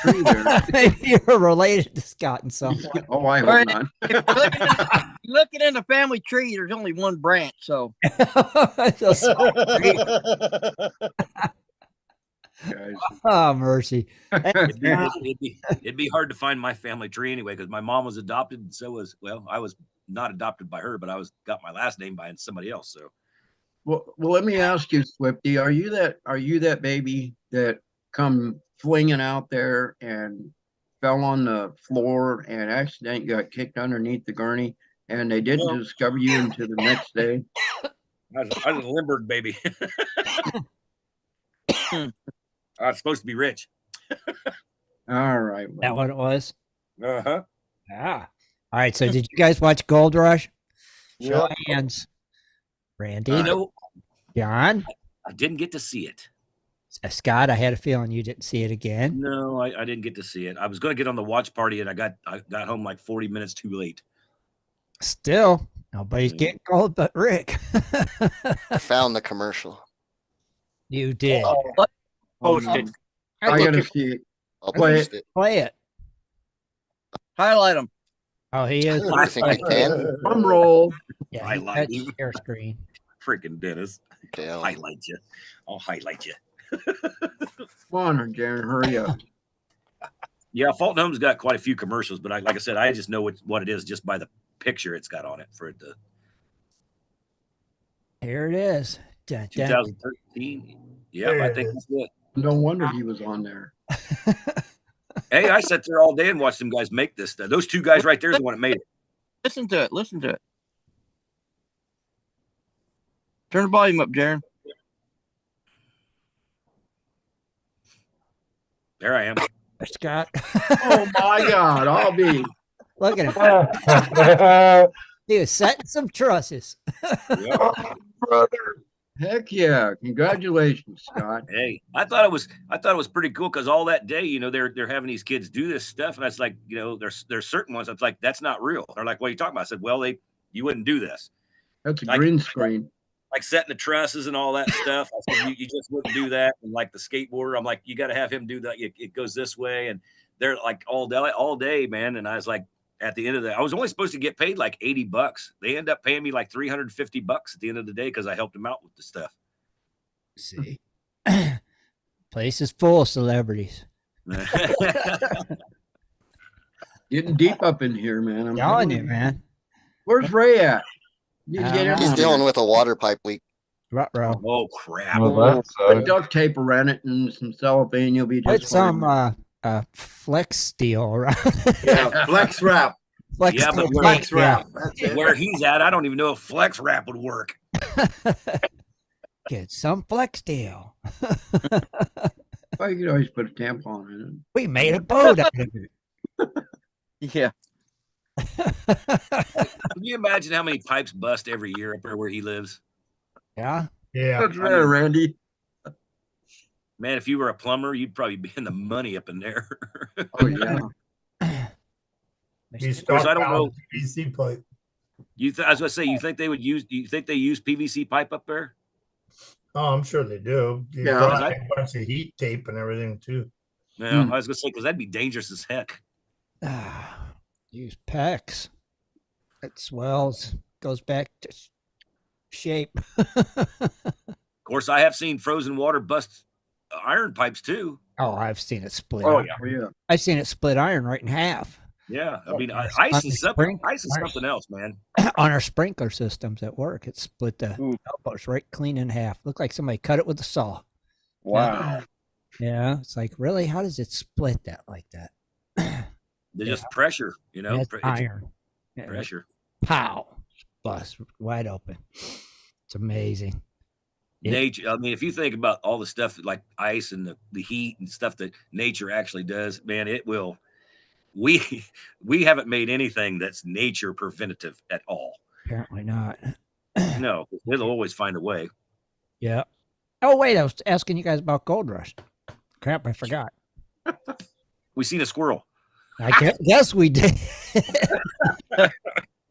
tree there. Maybe you're related to Scott in some way. Oh, I hope not. Looking in the family tree, there's only one branch, so. Oh, mercy. It'd be hard to find my family tree anyway, because my mom was adopted, and so was, I was not adopted by her, but I got my last name by somebody else. So, well, let me ask you, Swifty, are you that baby that come flinging out there and fell on the floor and accidentally got kicked underneath the gurney, and they didn't discover you until the next day? I was a Limburg baby. I was supposed to be rich. All right. Well. That what it was? Uh-huh. Ah. All right. So did you guys watch Gold Rush? Show Yeah. hands. Randy? John? I didn't get to see it. Scott, I had a feeling you didn't see it again. No, I didn't get to see it. I was going to get on the watch party, and I got home like 40 minutes too late. Still, nobody's getting cold but Rick. I found the commercial. You did. Posted. I gotta see it. I'll Play post it. Play it. Highlight them. Oh, he is. I think I can. Drum roll. Yeah, Highlight he you. share screen. Freaking Dennis. Okay, I'll highlight you. I'll highlight you. Come on, Darren, hurry up. Yeah, Fulton Homes got quite a few commercials, but like I said, I just know what it is just by the picture it's got on it for it to. Here it is. 2013. Yeah, I think that's it. No wonder he was on there. Hey, I sat there all day and watched them guys make this stuff. Those two guys right there is the one that made it. Listen to it. Listen to it. Turn the volume up, Darren. There I am. Scott. Oh my God, I'll be. Look at him. He was setting some trusses. Brother. Heck yeah! Congratulations, Scott. Hey, I thought it was pretty cool because all that day, they're having these kids do this stuff, and that's like, there's certain ones that's like that's not real. They're like, what are you talking about? I said, well, you wouldn't do this. That's a Like- green screen. Like setting the trusses and all that stuff. I said, you just wouldn't do that. And like the skateboarder, I'm like, you got to have him do that. It goes this way, and they're like all day, man. And I was like, at the end of I was only supposed to get paid like $80. They end up paying me like $350 at the end of the day because I helped them out with the stuff. See, place is full of celebrities. Getting deep up in here, man. I'm Telling you, man. Where's Ray at? You can get him He's on dealing here. with a water pipe leak. Ruh-roh. Oh crap! Well, Put duct tape around it and some cellophane. You'll be Put just some fine. flex steel around. Yeah, flex wrap. Flex Yeah, steel but Flex tape, wrap. That's it. Where he's at, I don't even know if flex wrap would work. Get some flex steel. Well, you could always put a tampon in it. We made a boat out of it. Yeah. Can you imagine how many pipes bust every year up there where he lives? Yeah. Yeah. That's right, Randy. Man, if you were a plumber, you'd probably be in the money up in there. Oh yeah. He's Of course, I don't stockpiling know. PVC pipe. I was gonna say, you think they use PVC pipe up there? Oh, I'm sure they do. You Yeah. probably have a bunch of heat tape and everything too. Yeah, Hmm. I was gonna say because that'd be dangerous as heck. Use PEX. It swells, goes back to shape. Of course, I have seen frozen water bust iron pipes too. Oh, I've seen it split. Oh, iron. yeah. Oh yeah. I've seen it split iron right in half Yeah, I mean, Yes. ice On is the something. spring- Ice is something else, man. on our sprinkler systems at work. It split the Ooh. elbows right clean in half. Looked like somebody cut it with a saw. Wow. Yeah, it's like, really? How does it split that like that? They're just pressure, That's it's iron. Yeah, pressure. Pow. Bust wide open. It's amazing. Yeah. Nature. I mean, if you think about all the stuff like ice and the heat and stuff that nature actually does, man, it will. We haven't made anything that's nature preventative at all. Apparently not. No, it'll always find a way. Yeah. Oh, wait. I was asking you guys about Gold Rush. Crap, I forgot. We seen a squirrel. I guess we did.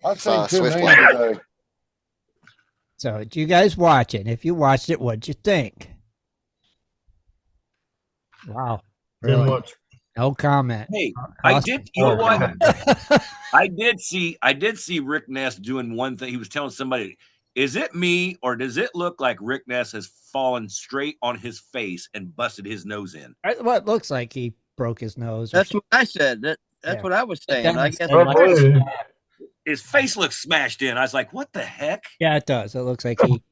I've Saw seen a too swift many one. today. So, did you guys watch it? If you watched it, what'd you think? Wow. Too Really? much. No comment. Hey, I Awesome. did. You know what? I did see Rick Ness doing one thing. He was telling somebody, "Is it me, or does it look like Rick Ness has fallen straight on his face and busted his nose in?" Well, it looks like he broke his nose. or That's what I said. That's Yeah. what I was saying. doesn't I guess say like- Probably. His face looks smashed in. I was like, "What the heck?" Yeah, it does. It looks like he.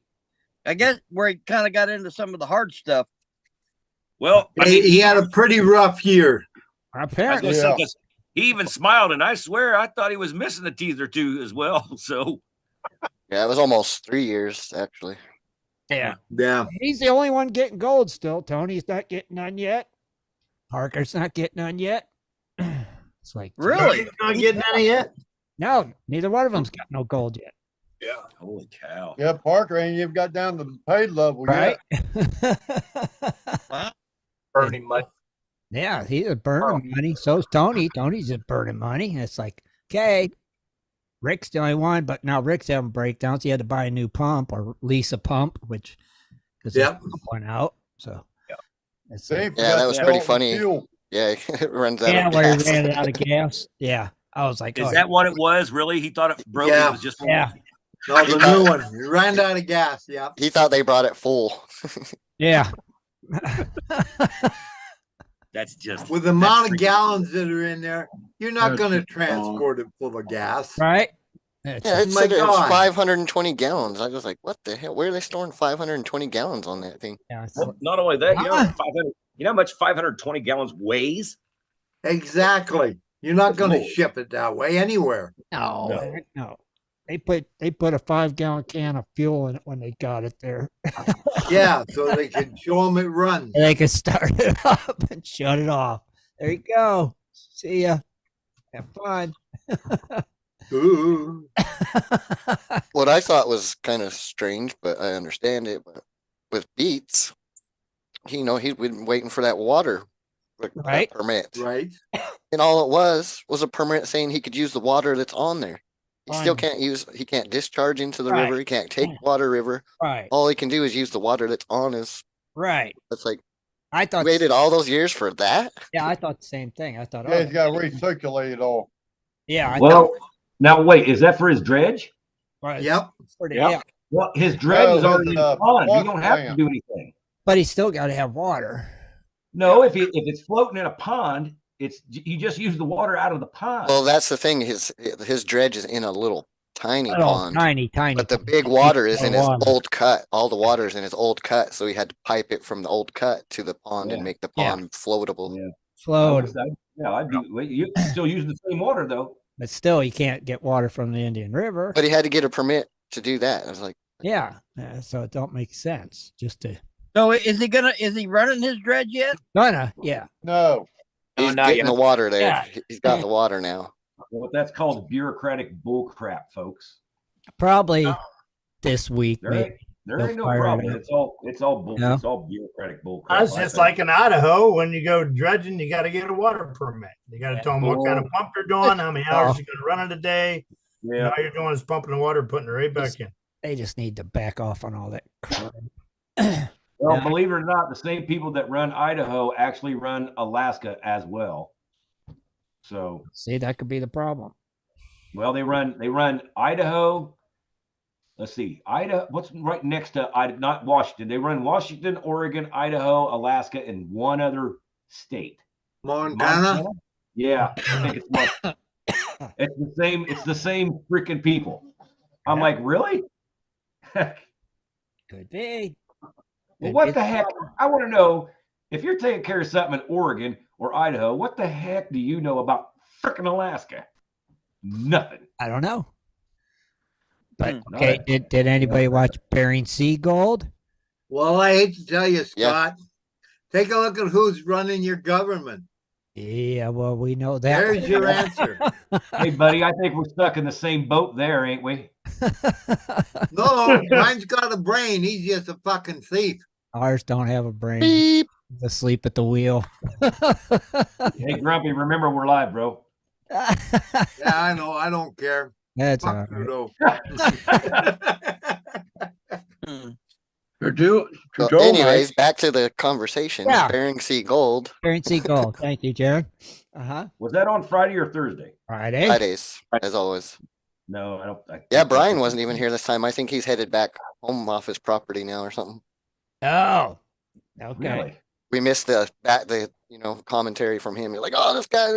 I guess where he kind of got into some of the hard stuff. Well, I mean, He had a pretty rough year. I was Apparently, gonna say, Yeah. 'cause he even smiled, and I swear I thought he was missing a teeth or two as well. So Yeah, it was almost 3 years actually. yeah. Yeah. He's the only one getting gold still. Tony's not getting none yet. Parker's not getting none yet. It's like, Really? He's not getting any yet. no, neither one of them's got no gold yet. Yeah. holy cow! Yeah, Parker ain't even got down to the paid level Right? yet. Burning much. Yeah, he's a burning money. So's Tony. Tony's just burning money. And it's like, okay, Rick's the only one, but now Rick's having breakdowns. He had to buy a new pump or lease a pump, which because Yep. his pump went out. So it's They like, ain't Yeah, that forgot was to pretty sell the funny. fuel. Yeah, it runs out yeah, of where he gas. ran out of gas. Yeah, I was like, Is oh, that what it was? Really? He thought it broke. Yeah. It was just yeah, No, the new one. He ran out of gas. Yeah. He thought they brought it full. yeah. That's just With the that's amount of freaking- gallons that are in there, you're not That's going to just transport it full of gas. Right? It's Yeah, it my said it was God. 520 gallons. I was like, what the hell? Where are they storing 520 gallons on that thing? yeah, it's- Well, not only that, Ah. 500. You know how much 520 gallons weighs? Exactly. You're not going to Whoa. ship it that way anywhere. no, No. heck no. They put a 5-gallon can of fuel in it when they got it there. Yeah, so they can show them it runs. And they could start it up and shut it off. There you go. See ya. Have fun. Ooh. What I thought was kind of strange, but I understand it. But with Beats, he'd been waiting for that water Right. permit, Right. and all it was a permit saying he could use the water that's on there. He still On- can't he can't discharge into the Right. river. He can't take water river. Right. All he can do is use the water that's on his. Right. That's like, I you thought. waited all those years for that? Yeah, I thought the same thing. I thought. Yeah, Oh, he's got to recirculate it all. yeah. I Well, now wait, is that for his dredge? thought, Yep. yeah. Well, his dredge No, is already in his, the pond. You water don't have to plant. do anything. But he's still got to have water. No, if it's floating in a pond, you just use the water out of the pond. Well, that's the thing. His dredge is in a little tiny pond. Tiny. But the big water is in his water. old cut. All the water is in his old cut, so he had to pipe it from the old cut to the pond and make the pond floatable. Yeah. Float. I'd do. You still use the same water though. But still, you can't get water from the Indian River. But he had to get a permit to do that. I was like, Yeah. So it don't make sense just to. So is he running his dredge yet? Yeah. No. he's not getting yet. the water there. Yeah. He's got the water now. Well, that's called bureaucratic bullcrap, folks. Probably this week. There Maybe. ain't, there They'll ain't no fire it problem. up. It's all No. it's all bureaucratic bullcrap. That's I just think. like in Idaho when you go dredging, you got to get a water permit. You got to tell them what kind of pump you're doing, how many hours you're going to run in a day. Yeah. All you're doing is pumping the water, putting it right back in. They just need to back off on all that crap. Well, believe it or not, the same people that run Idaho actually run Alaska as well. So See, that could be the problem. well, they run Idaho. Let's see, Idaho. What's right next to not Washington? They run Washington, Oregon, Idaho, Alaska, and one other state. Montana? Yeah, I think it's Montana. It's the same. It's the same freaking people. I'm like, really? Could be. Well, what the heck? I want to know if you're taking care of something in Oregon or Idaho. What the heck do you know about freaking Alaska? Nothing. I don't know. But Hmm. okay, did anybody watch Bering Sea Gold? Well, I hate to tell you, Yeah. Scott. Take a look at who's running your government. Yeah, well, we know that. There's your answer. Hey, buddy, I think we're stuck in the same boat there, ain't we? No, mine's got a brain. He's just a fucking thief. Ours don't have a brain. Beep. Asleep at the wheel. Hey, Grumpy, remember we're live, bro. Yeah, I know. I don't care. That's all Fuck you, right. though. So anyways, back to the conversation. Yeah. Bering Sea Gold. Bering Sea Gold. Thank you, Jared. Was that on Friday or Thursday? Friday. Fridays, as always. No, I don't. Yeah, Brian wasn't even here this time. I think he's headed back home off his property now or something. Oh, okay. Really? We missed the commentary from him. You're like, oh, this guy.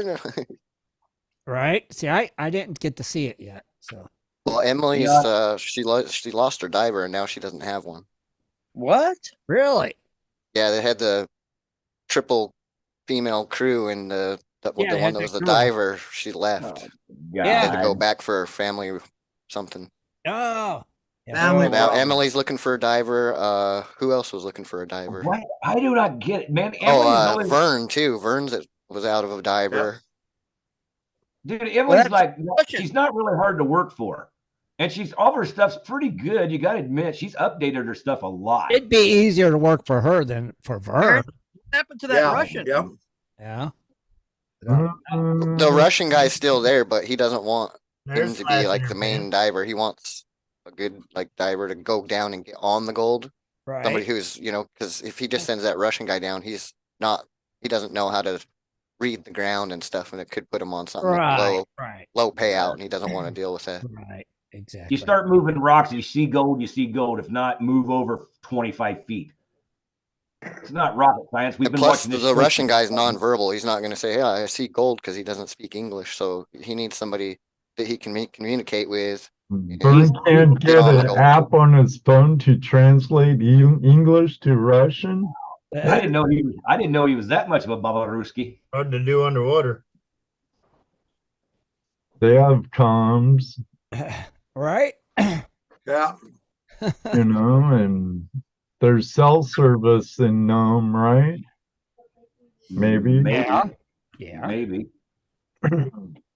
Right. See, I didn't get to see it yet. So Well, Emily's she lost her diver and now she doesn't have one. What? really, Yeah, they had the triple female crew and the Yeah, they one had that that was the crew. diver. She left. God. Yeah. Had to go back for her family something. oh, Family So now problem. Emily's looking for a diver. Who else was looking for a diver? What? I do not get it, man. Oh, Emily's always, Vern too. Vern's was out of a diver. dude, Emily's that's like, the question. she's not really hard to work for. And all of her stuff's pretty good. You got to admit, she's updated her stuff a lot. it'd be easier to work for her than for Vern. What happened to that Yeah, Russian? Yep. Yeah. The Russian guy's still there, but he doesn't want him There's to be like Slash the in main diver. He wants a good diver to go down and get on the gold. Right. Somebody who's because if he just sends that Russian guy down, he doesn't know how to read the ground and stuff, and it could put him on something Right. Right. low payout, and he doesn't want to deal with that. Right. Exactly. You start moving rocks, you see gold, you see gold. If not, move over 25 feet. It's not rocket science. We've And been plus, watching this the show Russian for- guy's nonverbal. He's not going to say, "Yeah, I see gold," because he doesn't speak English. So he needs somebody that he can communicate with. Vern can't get an app on his phone to translate English to Russian. I didn't know he was that much of a Babaruski. Hard to do underwater. They have comms, Right. Yeah. and there's cell service in Nome, right? Maybe. Maybe. Yeah. Yeah, Maybe.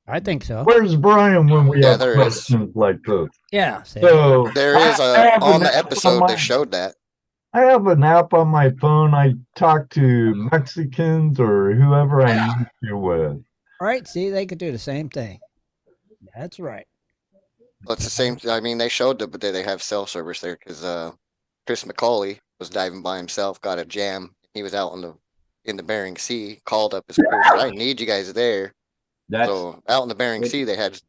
I think so. Where's Brian when we Yeah, have there is. questions like this? Yeah, see? So There I is have on an the app on episode they my showed that. I have an app on my phone. I talk to Mexicans or whoever I need to with. Right? See, they could do the same thing. That's right. Well, it's the same. I mean, they showed that, but they have cell service there because Chris McCauley was diving by himself, got a jam. He was out in the Bering Sea, called up his crew, said, "I need you guys there." So out in the Bering Sea, they had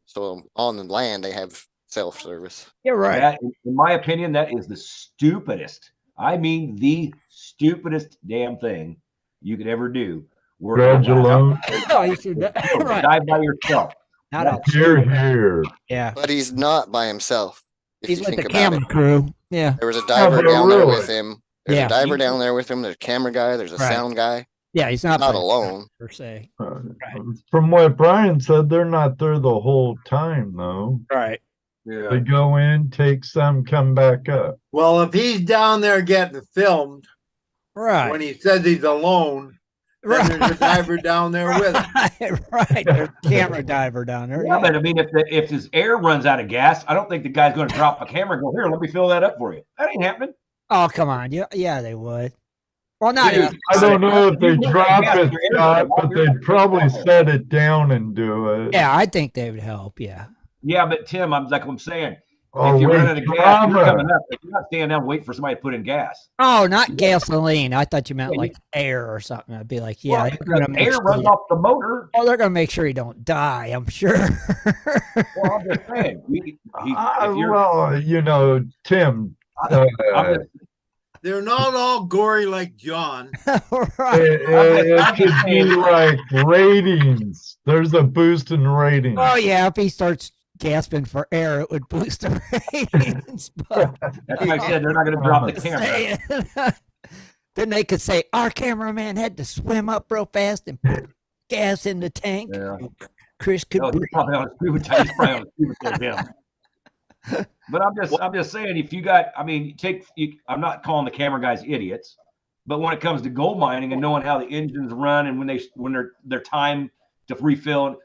on the land they have self service. You're right. That, in my opinion, that is the stupidest. I mean, the stupidest damn thing you could ever do. Dredge alone. No, you should right. Dive by yourself. Not out. Here. Yeah. But he's not by himself. If He's you with think the about camera it. crew. Yeah. There was a diver down there with him. There's Yeah. a diver down there with him. There's a camera guy. There's a Right. sound guy. Yeah, he's not alone. per se. From what Brian said, they're not there the whole time, though. Right. Yeah. They go in, take some, come back up. Well, if he's down there getting filmed, right, when he says he's alone, then there's a diver down there with him. Right, there's a camera diver down there. Yeah, but I mean, if his air runs out of gas, I don't think the guy's going to drop a camera and go, "Here, let me fill that up for you." That ain't happening. Oh, come on. Yeah, they would. Well, not. Dude, I don't know if they drop it, Scott, but they'd probably set it down and do it. Yeah, I think they would help. Yeah. Yeah, but Tim, I'm saying, Oh, if you're wait, running out of gas, drama. you're coming up. If you're not standing down and waiting for somebody to put in gas. Oh, not gasoline. I thought you meant like air or something. I'd be like, yeah, Well, they're gonna make air sure runs off the motor. Oh, they're gonna make sure you don't die. I'm sure. Well, I'm just saying. Well, you know, Tim. They're not all gory like John. It could be like ratings. There's a boost in ratings. Oh yeah, if he starts gasping for air, it would boost the ratings. But That's why I said they're not going to drop the camera. Then they could say our cameraman had to swim up real fast and put gas in the tank. Yeah. Chris could. He's probably on a scuba tank. He's probably on a scuba tank him. But I'm just saying, if you got, I mean, I'm not calling the camera guys idiots, but when it comes to gold mining and knowing how the engines run and when their time to refill,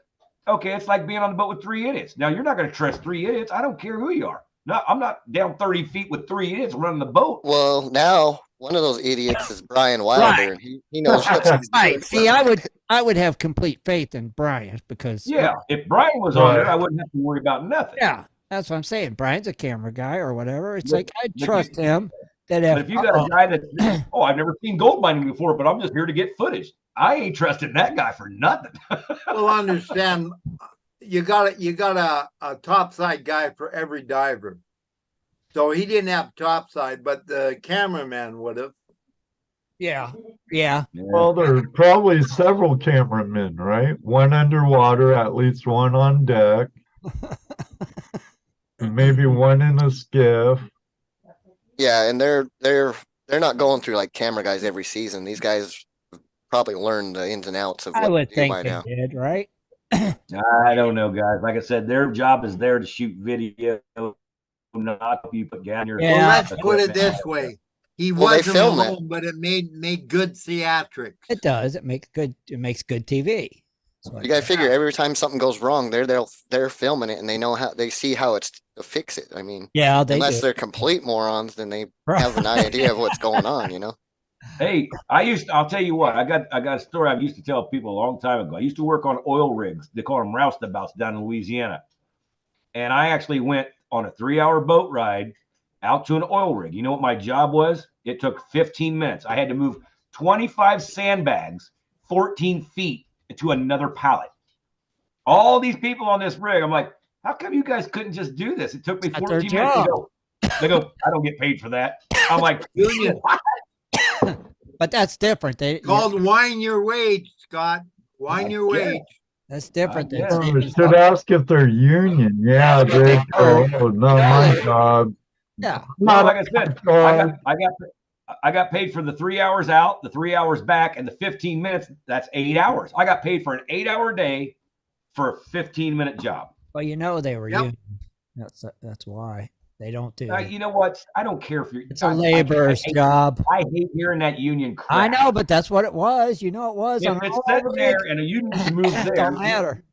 okay, it's like being on the boat with three idiots. Now you're not going to trust three idiots. I don't care who you are. No, I'm not down 30 feet with three idiots running the boat. Well, now one of those idiots is Brian Wilder, and he knows what he's doing. Right. See, I would have complete faith in Brian because if Brian was on there, I wouldn't have to worry about nothing. Yeah. That's what I'm saying. Brian's a camera guy or whatever. It's like I trust him. That if you got a guy that, I've never seen gold mining before, but I'm just here to get footage. I ain't trusting that guy for nothing. Well, understand, you got a topside guy for every diver. So he didn't have topside, but the cameraman would have. Yeah. Well, there are probably several cameramen, right? One underwater, at least one on deck. Maybe one in a skiff. Yeah, and they're not going through like camera guys every season. These guys probably learned the ins and outs of what I would they do think by they now. did, right? I don't know, guys. Like I said, their job is there to shoot video, not to be put down your. Well, let's put it this way: he Well, they wasn't film it. alone, but it made good theatrics. It does. It makes good TV. You gotta figure every time something goes wrong, they're filming it and they see how it's to fix it. I mean, yeah, unless do. they're complete morons, then they have an idea of what's going on, you know. Hey, I'll tell you what, I got a story I used to tell people a long time ago. I used to work on oil rigs. They call them roustabouts down in Louisiana. And I actually went on a 3-hour boat ride out to an oil rig. You know what my job was? It took 15 minutes. I had to move 25 sandbags 14 feet to another pallet. All these people on this rig, I'm like, how come you guys couldn't just do this? It took me 14 minutes to go. They go, I don't get paid for that. I'm like, what? But that's different. Called wine your wage, Scott. Wine your wage. That's different. You should ask if they're union. Yeah, they go, not my job. Yeah. Well, like I said, I got paid for the 3 hours out, the 3 hours back, and the 15 minutes. That's 8 hours. I got paid for an 8-hour day for a 15-minute job. Well, you know they were union. That's why. They don't do You know what? I don't care if you're. It's a laborer's job. I hate hearing that union crap. I know, but that's what it was. You know, it was. If it's sitting there and a union moves there, don't matter.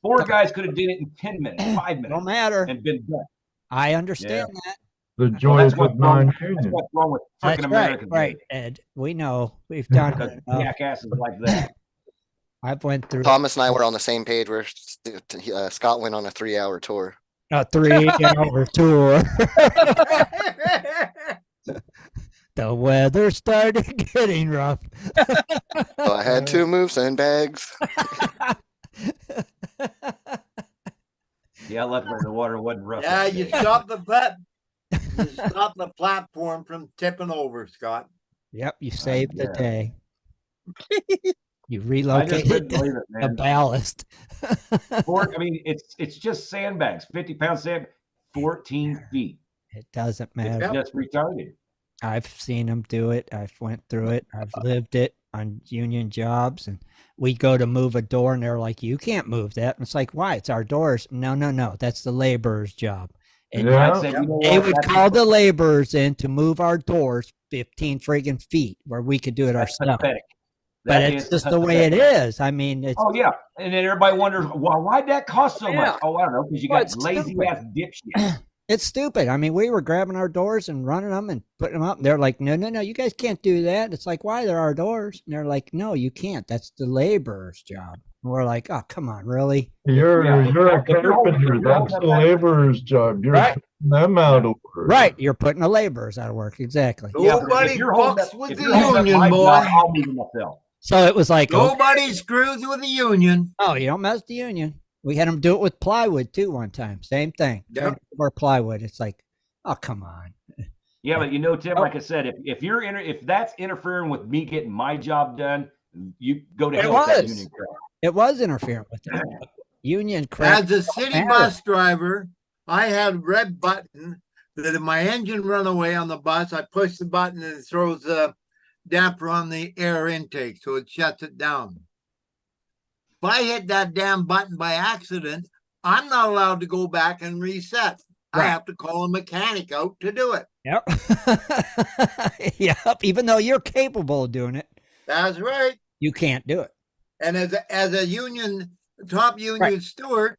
4 guys could have did it in 10 minutes, 5 minutes. Don't matter. And been done. I understand that. The joys of non-union. That's what's wrong with That's freaking Americans. right, Ed. We know. We've done Because it enough. jackasses like that. I've went through Thomas and I were on the same page where Scott went on a 3-hour tour. a 3-hour tour. The weather started getting rough. So I had to move sandbags. Yeah, luckily the water wasn't rough. Yeah, you stopped the platform from tipping over, Scott. Yep, you saved the day. You I just relocated couldn't believe it, the man. ballast. I mean, it's just sandbags, 50-pound sand, 14 feet. It doesn't matter. It's just retarded. I've seen them do it. I've went through it. I've lived it on union jobs, and we go to move a door, and they're like, "You can't move that." And it's like, "Why? It's our doors." No. That's the laborer's job. And they would call the laborers in to move our doors 15 friggin' feet where we could do it ourselves. Pathetic. But it's just the way it is. I mean, it's Oh yeah, and then everybody wonders, well, why'd that cost so much? Oh, I don't know, because you got it's lazy stupid. ass dipshits. It's stupid. I mean, we were grabbing our doors and running them and putting them up. And they're like, no, you guys can't do that. It's like, why? They're our doors. And they're like, no, you can't. That's the laborer's job. And we're like, oh, come on, really? You're a carpenter. That's the laborer's job. You're putting them out of work. Right. You're putting the laborers out of work. Exactly. Nobody fucks with the union, boy. I'll move myself. So it was like, Nobody screws with the union. oh, you don't mess with the union. We had them do it with plywood too one time. Same thing. Yep. Or plywood. It's like, oh, come on. Yeah, but you know, Tim, like I said, if that's interfering with me getting my job done, you go to hell with that union crap. It was interfering with it. Union crap. As a city bus driver, I had red button that if my engine run away on the bus, I push the button and it throws the damper on the air intake, so it shuts it down. If I hit that damn button by accident, I'm not allowed to go back and reset. I have to call a mechanic out to do it. Yep. Yep. Even though you're capable of doing it, That's right. you can't do it. And as a union, top union steward,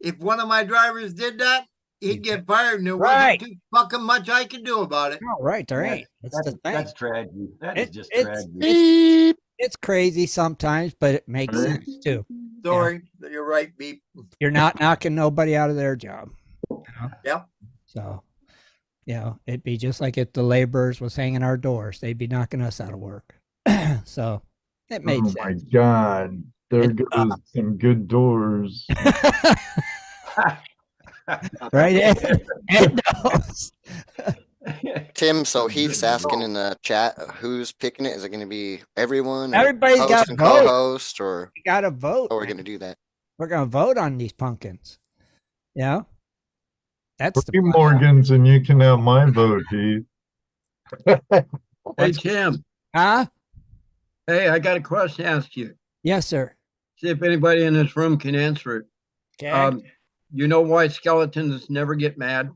if one of my drivers did that, he'd get fired, and there wasn't too fucking much I could do about it. Oh, right, there ain't. That's the thing. That's tragedy. That is just tragedy. It's crazy sometimes, but it makes sense too. Sorry, you're right, Beep. You're not knocking nobody out of their job. You know? Yep. So, you know, it'd be just like if the laborers was hanging our doors, they'd be knocking us out of work. So it made sense. Oh my God. There goes some good doors. Right? Ed knows. Tim, so Heath's asking in the chat, who's picking it? Is it going to be everyone? Everybody's host got and to vote. co-host, or You got to vote. how are we going to do that? We're going to vote on these pumpkins. Yeah. That's Three Morgans and you can have my vote, Heath. Hey, Tim. Huh? Hey, I got a question to ask you. Yes, sir. See if anybody in this room can answer it. Okay. You know why skeletons never get mad?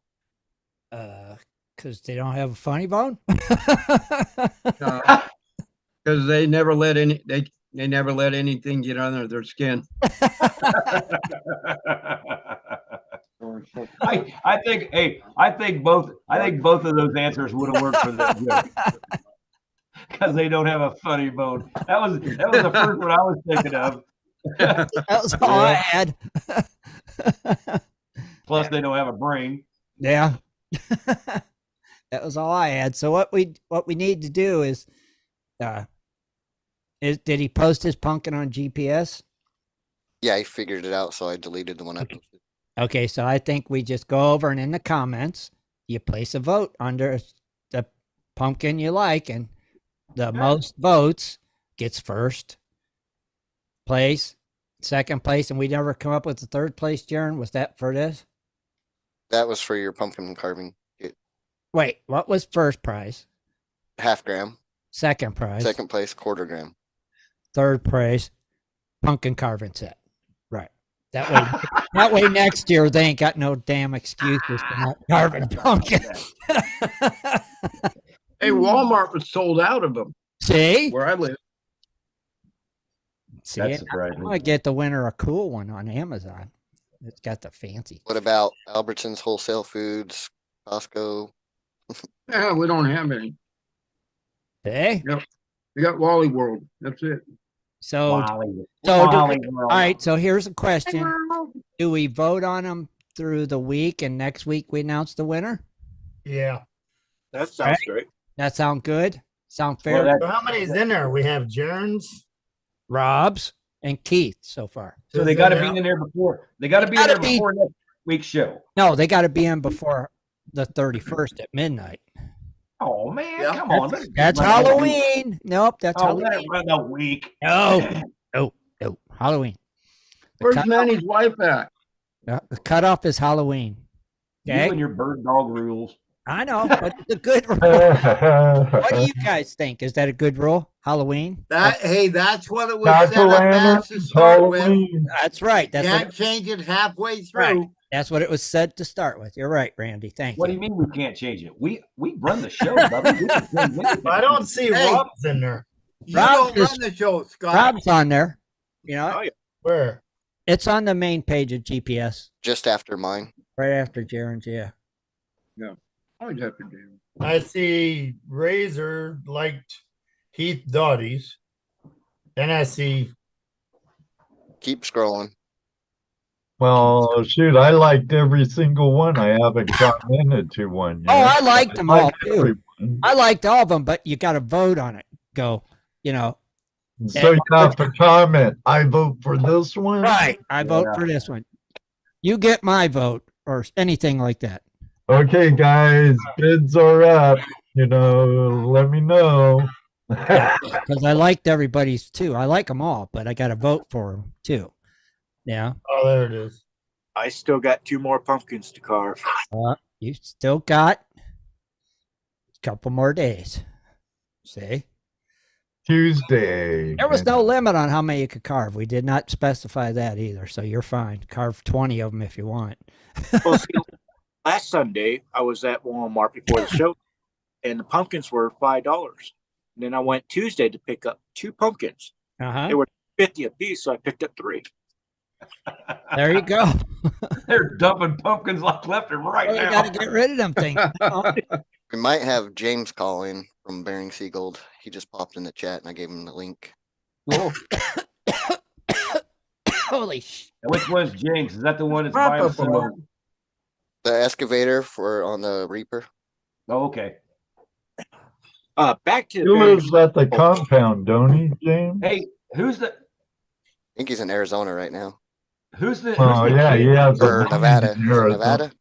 Because they don't have a funny bone. Because they never let they never let anything get under their skin. I think both of those answers would have worked for them because they don't have a funny bone. That was the first one I was thinking of. That was all I had. Plus, they don't have a brain. Yeah. That was all I had. So what we need to do is did he post his pumpkin on GPS? Yeah, I figured it out, so I deleted the one I posted. Okay, so I think we just go over and in the comments, you place a vote under the pumpkin you like, and the most votes gets first place, second place, and we never come up with the third place, Jaron. Was that for this? That was for your pumpkin carving kit. Wait, what was first prize? Half gram. Second prize. Second place, quarter gram. Third prize, pumpkin carving set. Right. That way next year they ain't got no damn excuses for not carving pumpkins. Hey, Walmart was sold out of them. See? Where I live. See, That's I surprising. might get the winter a cool one on Amazon. It's got the fancy. What about Albertsons, Wholesale Foods, Costco? Yeah, we don't have any. Hey? Yep. We got Wally World. That's it. So, Wally all World. right. So here's a question: do we vote on them through the week, and next week we announce the winner? Yeah. That sounds great. That sound good? Sound fair? So how many is in there? We have Jaren's, Rob's, and Keith so far. So they got to be in there before. They got to be in there before next week's show. No, they got to be in before the 31st at midnight. Oh man, come on! That's Halloween. Nope, that's Halloween. Halloween. Let it run a week. No, Halloween. Where's Manny's wife at? The cutoff is Halloween. Okay? You and your bird dog rules. I know, but it's a good rule. What do you guys think? Is that a good rule? Halloween? Hey, that's what it was set up as to start with. That's right. That's Can't what change it halfway through. Right. That's what it was said to start with. You're right, Randy. Thank What do you. you mean we can't change it? We run the show, brother. We can change anything. I don't see Rob's in there. You Rob's don't is- run the show, Scott. Rob's on there. You know, Oh, yeah. Where? it's on the main page of GPS, Just after mine. right after Jaren's. Yeah. Yeah. Always have to do. I see Razor liked Heath Dottie's. Then I see Keep scrolling. Well, shoot, I liked every single one. I haven't commented to one yet. Oh, I liked them all like too. everyone. I liked all of them, but you got to vote on it. Go, you know. So you have to comment. I vote for this one. Right. I vote for this one. You get my vote or anything like that. Okay, guys, bids are up. Let me know. Because I liked everybody's too. I like them all, but I got to vote for them too. Yeah. Oh, there it is. I still got 2 more pumpkins to carve. You still got a couple more days. See? Tuesday. There was no limit on how many you could carve. We did not specify that either, so you're fine. Carve 20 of them if you want. Well, see, last Sunday, I was at Walmart before the show, and the pumpkins were $5. And then I went Tuesday to pick up 2 pumpkins. Uh-huh. They were 50 a piece, so I picked up 3. There you go. They're dumping pumpkins like left and right Well, you now. got to get rid of them things. We might have James calling from Bering Sea Gold. He just popped in the chat and I gave him the link. Holy sh! Which one's James? Is that the one that's buying some? The excavator on the Reaper. Oh, okay. Back to He lives at the compound, don't he, James? Hey, who's the? I think he's in Arizona right now. Who's the? Oh, who's the yeah, kid? he has a Or mine Nevada. in Is it Arizona. Nevada?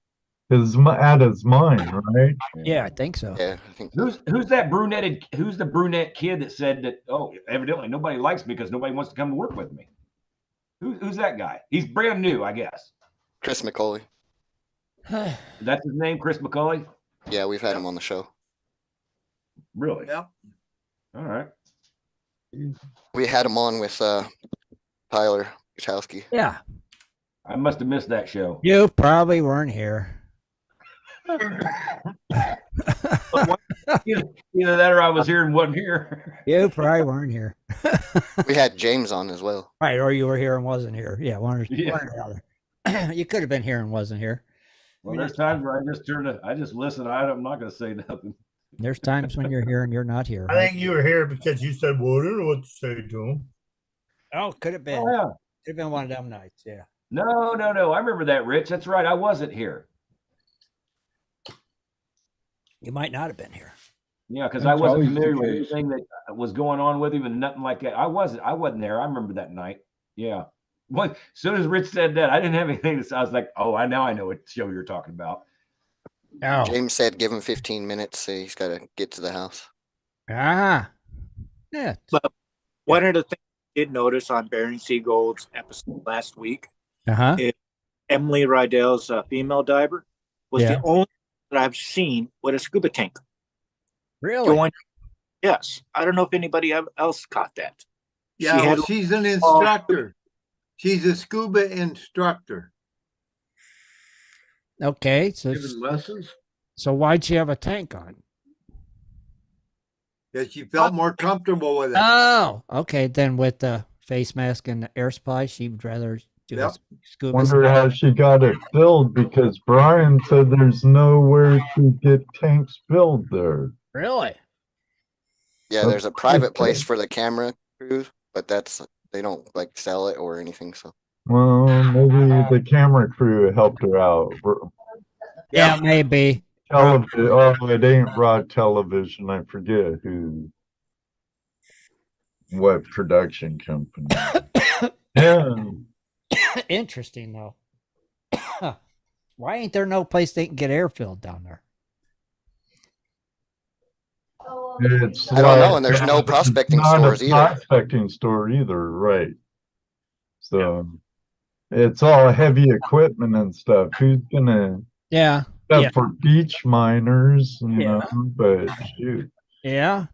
At his mine, right? Yeah, I think so. Yeah, I think Who's that brunetted? Who's the brunette kid that said that? Oh, evidently nobody likes me because nobody wants to come to work with me. Who's that guy? He's brand new, I guess. Chris McCauley. That's his name, Chris McCauley. Yeah, we've had him on the show. Really? Yep. All right. We had him on with Tyler Kachowski. Yeah. I must have missed that show. You probably weren't here. Either that or I was here and wasn't here. You probably weren't here. We had James on as well. Right, or you were here and wasn't here. Yeah, one or Yeah. the other. You could have been here and wasn't here. Well, there's times where I just listen. I'm not going to say nothing. There's times when you're here and you're not here. I think you were here because you said, well, I don't know what to say to him. Oh, could have been. Oh, yeah. Could have been one of them nights. Yeah. No. I remember that, Rich. That's right. I wasn't here. You might not have been here. Yeah, because That's I wasn't always the familiar with case. anything that was going on with him and nothing like that. I wasn't there. I remember that night. Yeah. Well, as soon as Rich said that, I didn't have anything to say. I was like, oh, I know what show you're talking about. Oh. James said give him 15 minutes. So he's got to get to the house. Ah. Yeah. But one of the things I did notice on Bering Sea Gold's episode last week Uh-huh. is Emily Rydell's female diver was Yeah. the only that I've seen with a scuba tank. Really? Going, yes. I don't know if anybody else caught that. Yeah, She had- well, she's an instructor. She's a scuba instructor. Okay, Giving lessons. so why'd she have a tank on? That she felt more comfortable with it. Oh, okay. Then with the face mask and the air supply, she'd rather do Yep. a scuba. Wonder how she got it filled because Brian said there's nowhere to get tanks filled there. Really? Yeah, there's a private place for the camera crews, but they don't like sell it or anything. So Well, maybe the camera crew helped her out. Yeah, maybe. Oh, it ain't Raw Television. I forget what production company. Yeah. Interesting though. Why ain't there no place they can get air filled down there? It's I don't know, and there's no prospecting not stores a either. prospecting store either, right? So it's all heavy equipment and stuff. Who's gonna? Yeah. Except for beach miners, you Yeah. know. But shoot, Yeah.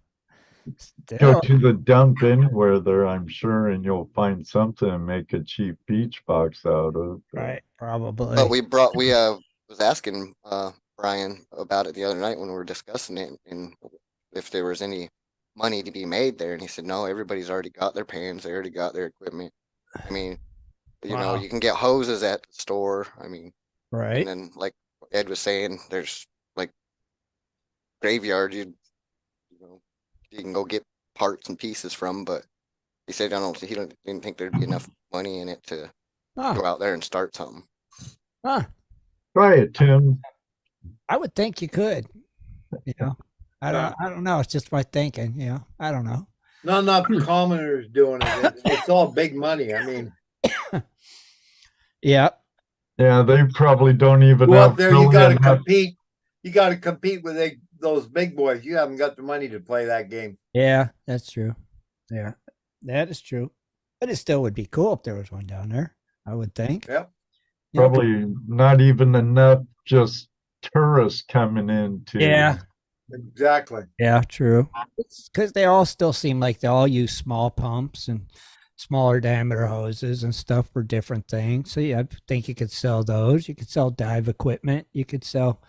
go Still. to the dump anywhere there, I'm sure, and you'll find something to make a cheap beach box out of. Right. Probably. But we was asking Brian about it the other night when we were discussing it, and if there was any money to be made there, and he said no, everybody's already got their pans, they already got their equipment. I mean, you know, you can get hoses at the store. I mean, right. And then like Ed was saying, there's like graveyard you can go get parts and pieces from, but he said he didn't think there'd be enough money in it to go out there and start something. Try it, Tim. I would think you could. You know, I don't know. It's just my thinking. You know, I don't know. Not enough commoners doing it. It's all big money. I mean, yeah. Yeah, they probably don't even go have up there. You got to compete. You got to compete with those big boys. You haven't got the money to play that game. Yeah, that's true. Yeah, that is true. But it still would be cool if there was one down there. I would think. Yep. Probably not even enough just tourists coming in to. Yeah. Exactly. Yeah, true. It's because they all still seem like they all use small pumps and smaller diameter hoses and stuff for different things. So yeah, I think you could sell those. You could sell dive equipment. You could sell.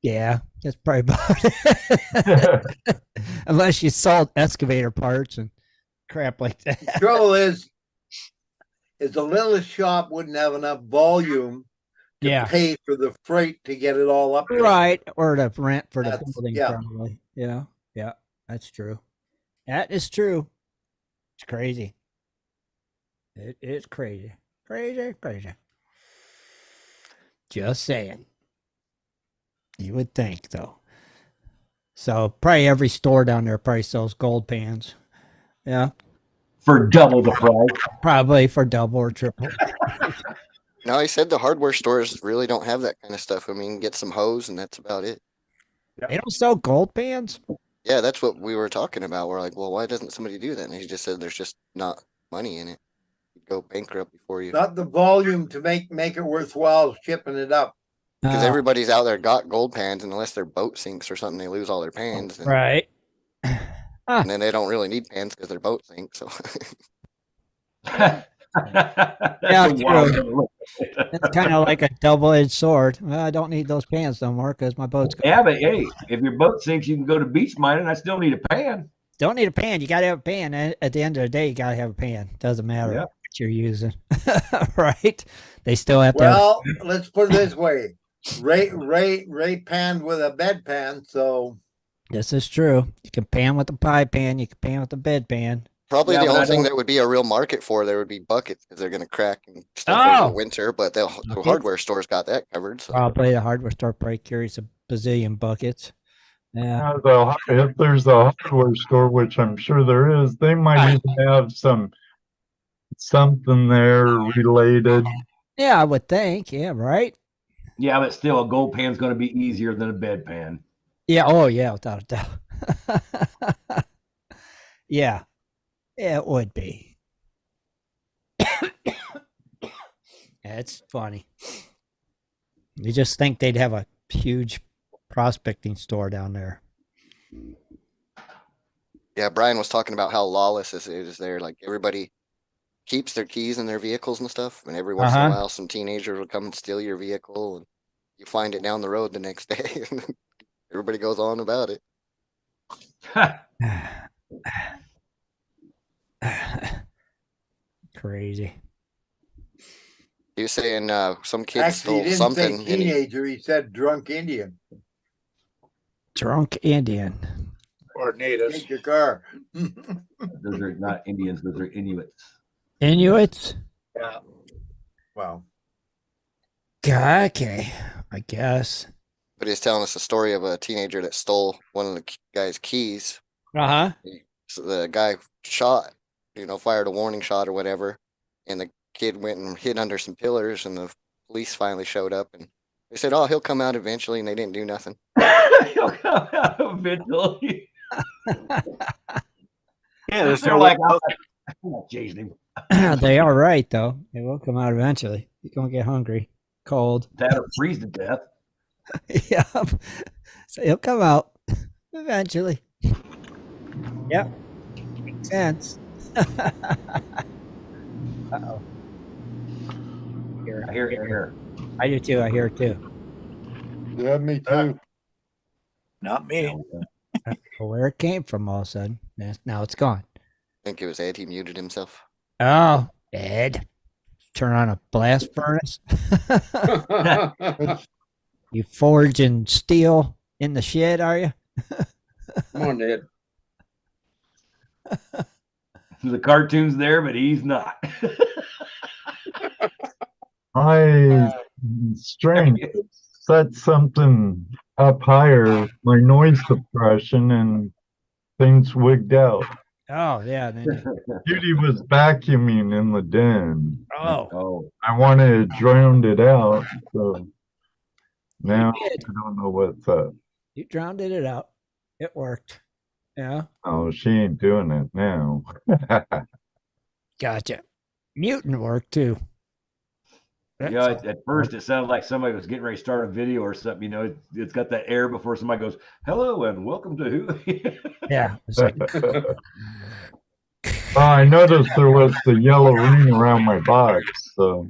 Yeah, that's probably about it. Unless you sold excavator parts and crap like that. The trouble is the littlest shop wouldn't have enough volume to pay for the freight to get it all up there. Right, or the rent for the building, probably. Yeah, that's true. That is true. It's crazy. It is crazy. Crazy. Just saying. You would think, though. So probably every store down there probably sells gold pans. Yeah. For double the price. Probably for double or triple. No, he said the hardware stores really don't have that kind of stuff. I mean, get some hose and that's about it. They don't sell gold pans? Yeah, that's what we were talking about. We're like, well, why doesn't somebody do that? And he just said there's just not money in it. You'd go bankrupt before you. Not the volume to make it worthwhile shipping it up. Because everybody's out there got gold pans, and unless their boat sinks or something, they lose all their pans. And, right. And then they don't really need pans because their boat sinks. So. Yeah, true. It's kind of like a double-edged sword. Well, I don't need those pans no more because my boat's Yeah, but hey, if your boat sinks, you can go to beach mining. I still need a pan. Don't need a pan. You got to have a pan. At the end of the day, you got to have a pan. Doesn't matter what you're using. Right? They still have to. Well, let's put it this way. Ray panned with a bed pan, so. This is true. You can pan with a pie pan. You can pan with a bed pan. Probably the only thing that would be a real market for there would be buckets because they're going to crack and stuff over the winter. But the hardware store's got that covered. So. Probably the hardware store probably carries a bazillion buckets. Yeah. If there's a hardware store, which I'm sure there is, they might even have something there related. Yeah, I would think. Yeah, right. Yeah, but still, a gold pan's going to be easier than a bed pan. Yeah. Oh, yeah, without a doubt. Yeah, it would be. It's funny. You just think they'd have a huge prospecting store down there. Yeah, Brian was talking about how lawless this is there. Like everybody keeps their keys in their vehicles and stuff. And every once in a while, some teenager will come and steal your vehicle, and you find it down the road the next day. Everybody goes on about it. Crazy. He was saying some kid Actually, he stole didn't something. say teenager. He said drunk Indian. Drunk Indian. Or natives. Take your car. Those are not Indians. Those are Inuits. Inuits? Yeah. Wow. Okay, I guess. But he's telling us a story of a teenager that stole one of the guy's keys. Uh-huh. So the guy shot, fired a warning shot or whatever, and the kid went and hid under some pillars, and the police finally showed up, and they said, "Oh, he'll come out eventually," and they didn't do nothing. He'll come out eventually. Yeah, there's They're no like, way. I'm not chasing him. They are right, though. They will come out eventually. You're going to get hungry, cold. Dad will freeze to death. Yeah. So he'll come out eventually. Yep. Makes sense. Uh-oh. I hear air. I do too. I hear it too. Yeah, me too. Not me. I don't know where it came from all of a sudden. Now it's gone. I think it was Ed. He muted himself. Oh, Ed. Turn on a blast furnace. You forging steel in the shed, are you? Come on, Ed. The cartoon's there, but he's not. Strange. Set something up higher, my noise suppression, and things wigged out. Oh, yeah. Judy was vacuuming in the den. Oh. I wanted to drown it out, so now I don't know what's up. You drowned it out. It worked. Yeah. Oh, she ain't doing it now. Gotcha. Mutant work too. Yeah, at first it sounded like somebody was getting ready to start a video or something. It's got that air before somebody goes, "Hello and welcome to who." Yeah. It's like, I noticed there was the yellow ring around my box. So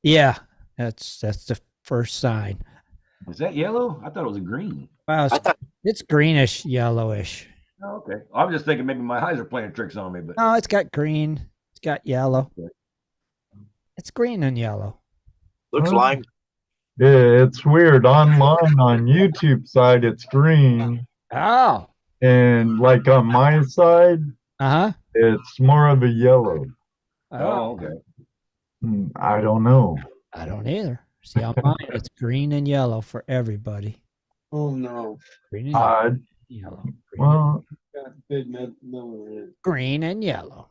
yeah, that's the first sign. Was that yellow? I thought it was a green. Wow, it's greenish, yellowish. Oh, okay. I'm just thinking maybe my eyes are playing tricks on me, but No, it's got green. It's got yellow. Okay. It's green and yellow. Looks lime. Yeah, it's weird. Online on YouTube side, it's green. Oh. And like on my side, it's more of a yellow. Oh, okay. I don't know. I don't either. See, on mine, it's green and yellow for everybody. Oh no. Green and yellow. Well, green and yellow.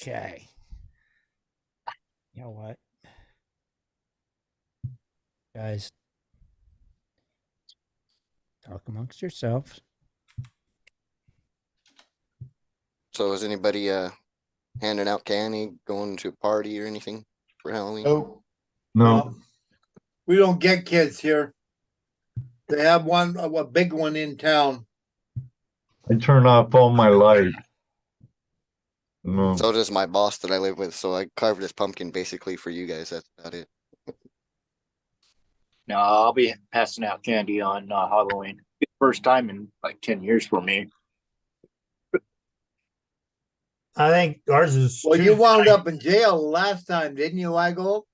Okay. You know what? Guys, talk amongst yourselves. So is anybody handing out candy, going to a party or anything for Halloween? Nope. No. We don't get kids here. They have a big one in town. I turn off all my lights. No. So does my boss that I live with. So I carved this pumpkin basically for you guys. That's about it. No, I'll be passing out candy on Halloween. First time in like 10 years for me. I think ours is. Well, you wound up in jail last time, didn't you, Ligo?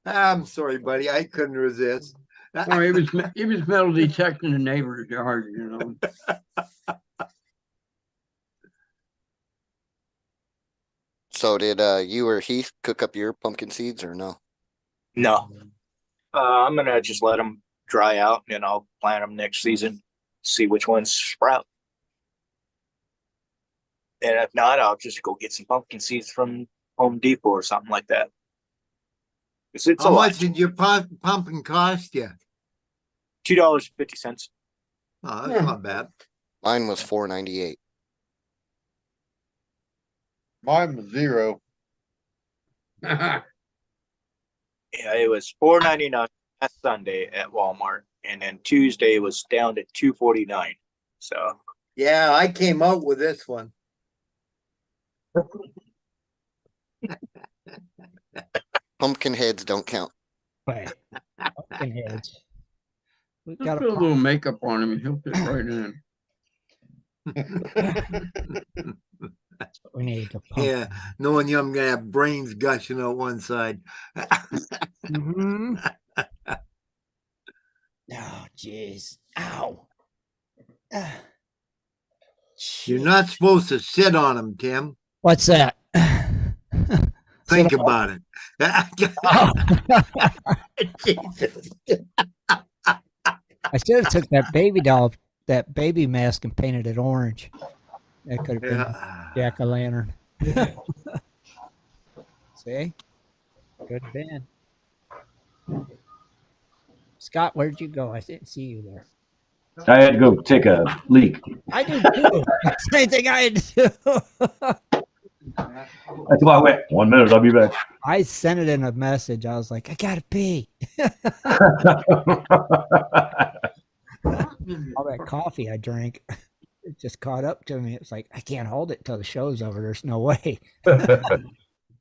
I'm sorry, buddy. I couldn't resist. Oh, it was metal detecting the neighbor's yard, So did you or Heath cook up your pumpkin seeds or no? No. I'm going to just let them dry out and I'll plant them next season. See which ones sprout. And if not, I'll just go get some pumpkin seeds from Home Depot or something like that. It's How much did your pumpkin cost you? $2.50. Oh, that's not bad. Mine was $4.98. Mine was $0. Yeah, it was $4.99 last Sunday at Walmart, and then Tuesday was down to 249. So Yeah, I came out with this one. Pumpkin heads don't count. Right. Pumpkin heads. We Just got put a little makeup on him and he'll fit right in. That's what we need. Yeah, knowing you, I'm gonna have brains gushing out one side. Mm-hmm. Oh, jeez. Ow. You're not supposed to sit on them, Tim. What's that? Think about it. Oh. Jesus. I should have took that baby doll, that baby mask, and painted it orange. That could have been jack-o'-lantern. See? Could have been. Scott, where'd you go? I didn't see you there. I had to go take a leak. I did too. Same thing I had to do. That's why I went. 1 minute, I'll be back. I sent it in a message. I was like, I gotta pee. All that coffee I drank, it just caught up to me. It's like, I can't hold it till the show's over. There's no way.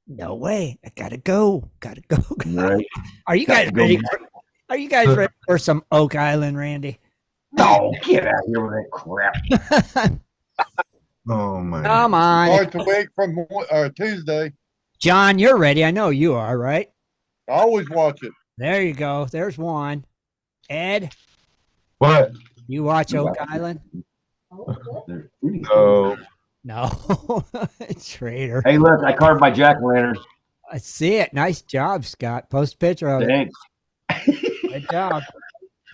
No way. I gotta go. Gotta go. Right. Are you guys ready? Are you guys ready for some Oak Island, Randy? No, get out of here with that crap. Oh my! Come on. Start the week from Tuesday. John, you're ready. I know you are, right? I always watch it. There you go. There's one. Ed, What? you watch Oak Island? No. No. Traitor. Hey, look, I carved my jack-o'-lantern. I see it. Nice job, Scott. Post a picture of it. Thanks. Good job.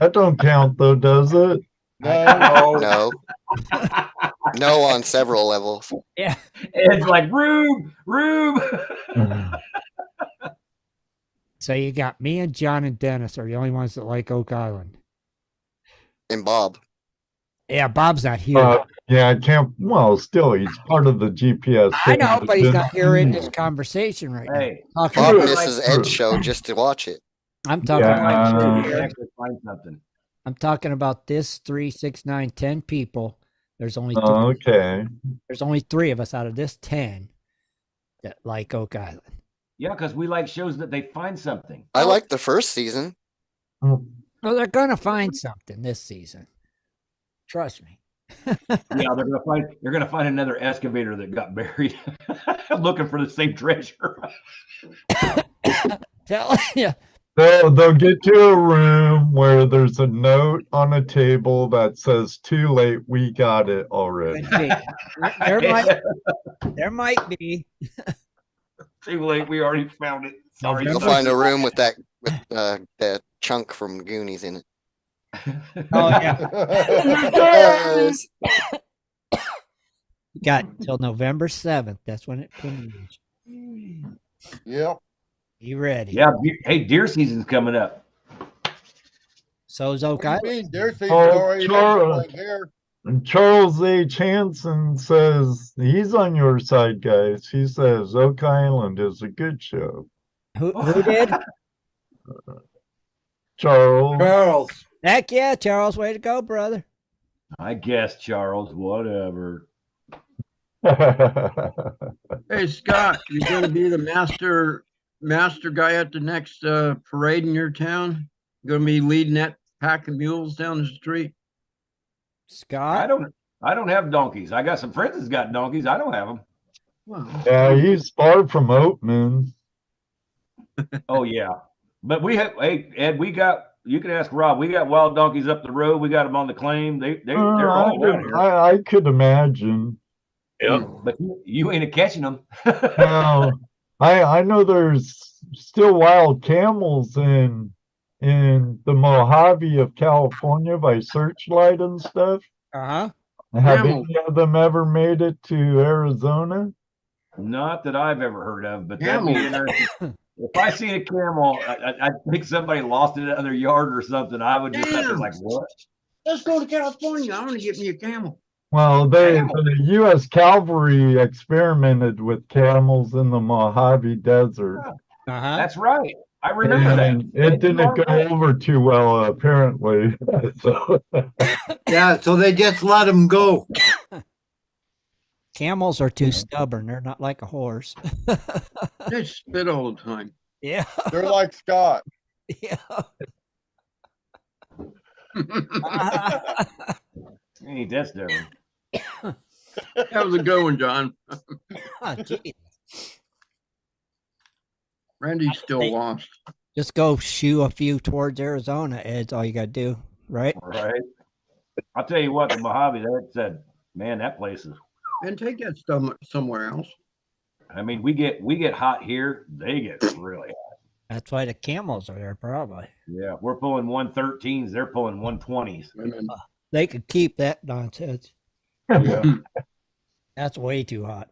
That don't count though, does it? No. No. No on several levels. Yeah. It's like, room. So you got me and John and Dennis are the only ones that like Oak Island. And Bob. Yeah, Bob's not here. Yeah, I can't. Well, still, he's part of the GPS. I know, but he's not here in this conversation right Hey, now. Bob misses Ed's show just to watch it. I'm talking actually find something. I'm talking about this 3, 6, 9, 10 people. There's only two, Okay. there's only 3 of us out of this 10 that like Oak Island. Yeah, because we like shows that they find something. I liked the first season. Well, they're gonna find something this season. Trust me. Yeah, they're gonna find another excavator that got buried, looking for the same treasure. Tell you. They'll get to a room where there's a note on a table that says, "Too late, we got it already." There might be. Too late, we already found it. Sorry. You'll find a room with that chunk from Goonies in it. Oh yeah. Got till November 7th. That's when it premieres. Yep. You ready? Yeah. Hey, deer season's coming up. So's Oak Island. There's the Charles H. Hansen says he's on your side, guys. He says Oak Island is a good show. Who did? Charles. Heck yeah, Charles. Way to go, brother. I guess, Charles. Whatever. Hey, Scott, you going to be the master guy at the next parade in your town? You going to be leading that pack of mules down the street? Scott? I don't have donkeys. I got some friends that's got donkeys. I don't have them. Well, Yeah, he's far from Oatman. Oh yeah, but we have. Hey, Ed, you can ask Rob. We got wild donkeys up the road. We got them on the claim. They're all down here. I could imagine. Yep. But you ain't a catching them. No, I know there's still wild camels in the Mojave of California by Searchlight and stuff. Uh-huh. Have any of them ever made it to Arizona? Not that I've ever heard of, but that'd be interesting. If I see a camel, I think somebody lost it in their yard or something. I would just have to like, what? Let's go to California. I want to get me a camel. Well, the U.S. Cavalry experimented with camels in the Mojave Desert. Uh-huh. That's right. I remember that. And it didn't go over too well, apparently. So, Yeah, so they just let them go. Camels are too stubborn. They're not like a horse. They spit all the time. Yeah. They're like Scott. Yeah. Ain't that stubborn. That was a good one, John. Oh, gee. Randy's still lost. Just go shoo a few towards Arizona. It's all you got to do, right? Right. I'll tell you what, the Mojave, that said, man, that place is. And take that stuff somewhere else. I mean, we get hot here. They get really hot. That's why the camels are there, probably. Yeah, we're pulling 113s. They're pulling 120s. They could keep that nonsense. Yeah. That's way too hot.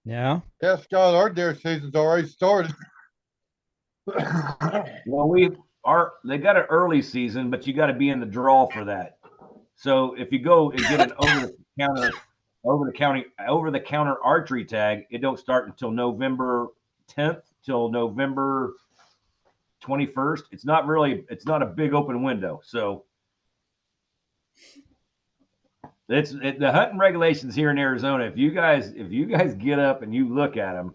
Yeah. Yeah, Scott, our deer season's already started. Well, they got an early season, but you got to be in the draw for that. So if you go and get an over the counter archery tag, it don't start until November 10th till November 21st. It's not a big open window. So the hunting regulations here in Arizona. If you guys get up and you look at them,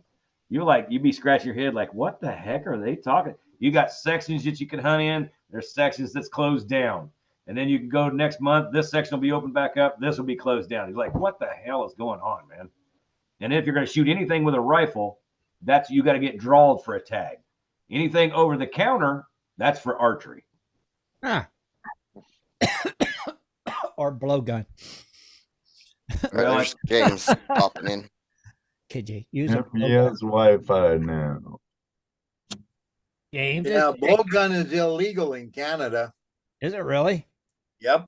you'd be scratching your head like, what the heck are they talking? You got sections that you can hunt in. There's sections that's closed down. And then you can go next month. This section will be opened back up. This will be closed down. He's like, what the hell is going on, man? And if you're going to shoot anything with a rifle, you got to get drawed for a tag. Anything over the counter, that's for archery. Ah. Or blowgun. Well, there's James popping in. Could you use a he has Wi-Fi now. James? Yeah, blowgun is illegal in Canada. Is it really? Yep.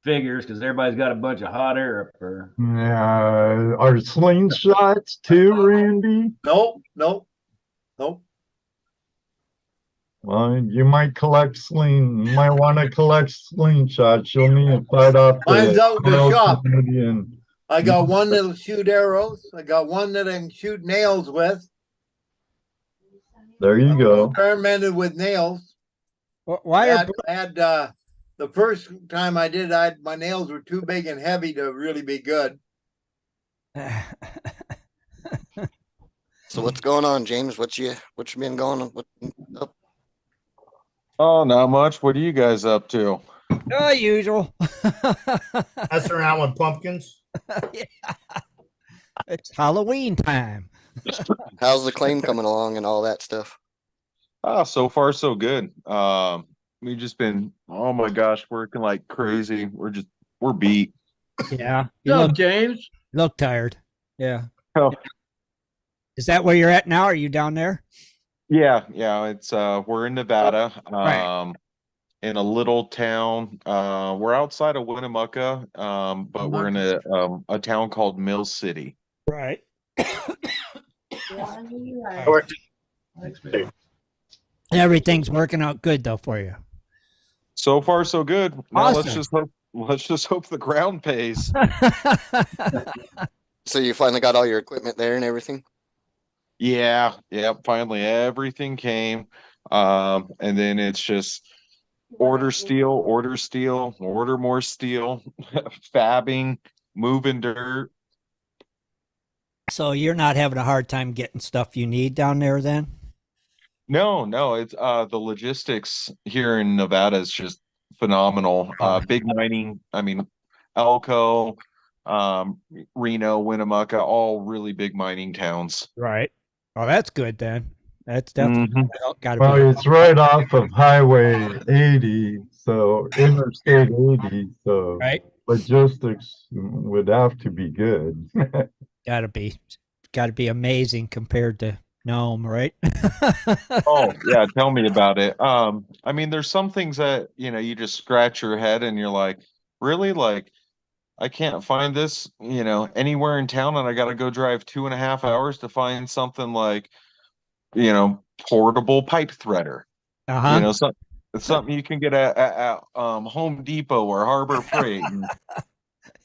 Figures, because everybody's got a bunch of hot air up there. Yeah, are slingshots too, Randy? Nope. Well, you might want to collect slingshots. You'll need to fight off Mine's out in the shop. Canadian. I got one that'll shoot arrows. I got one that I can shoot nails with. There you go. Experimented with nails. Why I had the first time I did, my nails were too big and heavy to really be good. So what's going on, James? What you been going on? Up? Oh, not much. What are you guys up to? Usual. Messing around with pumpkins. Yeah. It's Halloween time. How's the claim coming along and all that stuff? So far so good. We've just been, oh my gosh, working like crazy. We're beat. Yeah. James? Look tired. Yeah. Oh. Is that where you're at now? Are you down there? Yeah. It's we're in Nevada. Right. In a little town. We're outside of Winnemucca, but we're in a town called Mill City. Right. Everything's working out good though for you. So far, so good. Now Awesome. let's just hope the ground pays. So you finally got all your equipment there and everything? Yeah. Finally, everything came, and then it's just order steel, order more steel, fabbing, moving dirt. So you're not having a hard time getting stuff you need down there then? No, it's the logistics here in Nevada is just phenomenal. Big mining, I mean, Elko, Reno, Winnemucca, all really big mining towns. Right. Oh, that's good then. That's definitely got to Well, be. it's right off of Highway 80, so Interstate 80, so Right. logistics would have to be good. Got to be amazing compared to Nome, right? Oh yeah, tell me about it. I mean, there's some things that you just scratch your head and you're like, really, like I can't find this, anywhere in town, and I got to go drive 2.5 hours to find something like, portable pipe threader. Something you can get at Home Depot or Harbor Freight.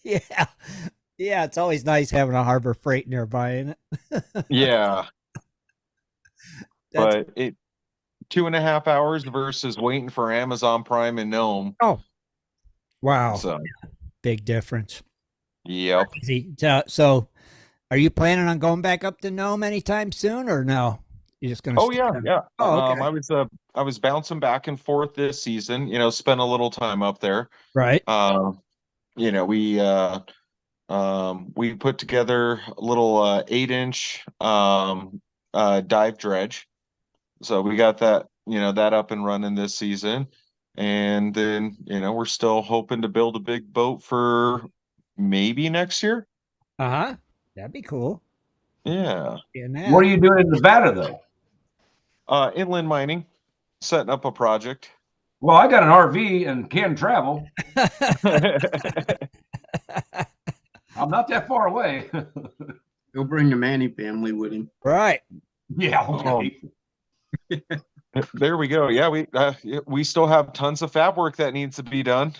Yeah. It's always nice having a Harbor Freight nearby, isn't it? Yeah. but it 2.5 hours versus waiting for Amazon Prime and Nome. Oh, wow. So, big difference. yep. Crazy. So are you planning on going back up to Nome anytime soon or no? You're just going to Oh yeah, yeah. Oh, okay. I was bouncing back and forth this season, spent a little time up there. Right. We put together a little 8-inch dive dredge. So we got that, that up and running this season. And then, we're still hoping to build a big boat for maybe next year. Uh-huh. That'd be cool. Yeah. What are you doing in Nevada, though? Inland mining, setting up a project. Well, I got an RV and can travel. I'm not that far away. He'll bring the Manny family with him. Right. Yeah. Okay. There we go. Yeah, we still have tons of fab work that needs to be done.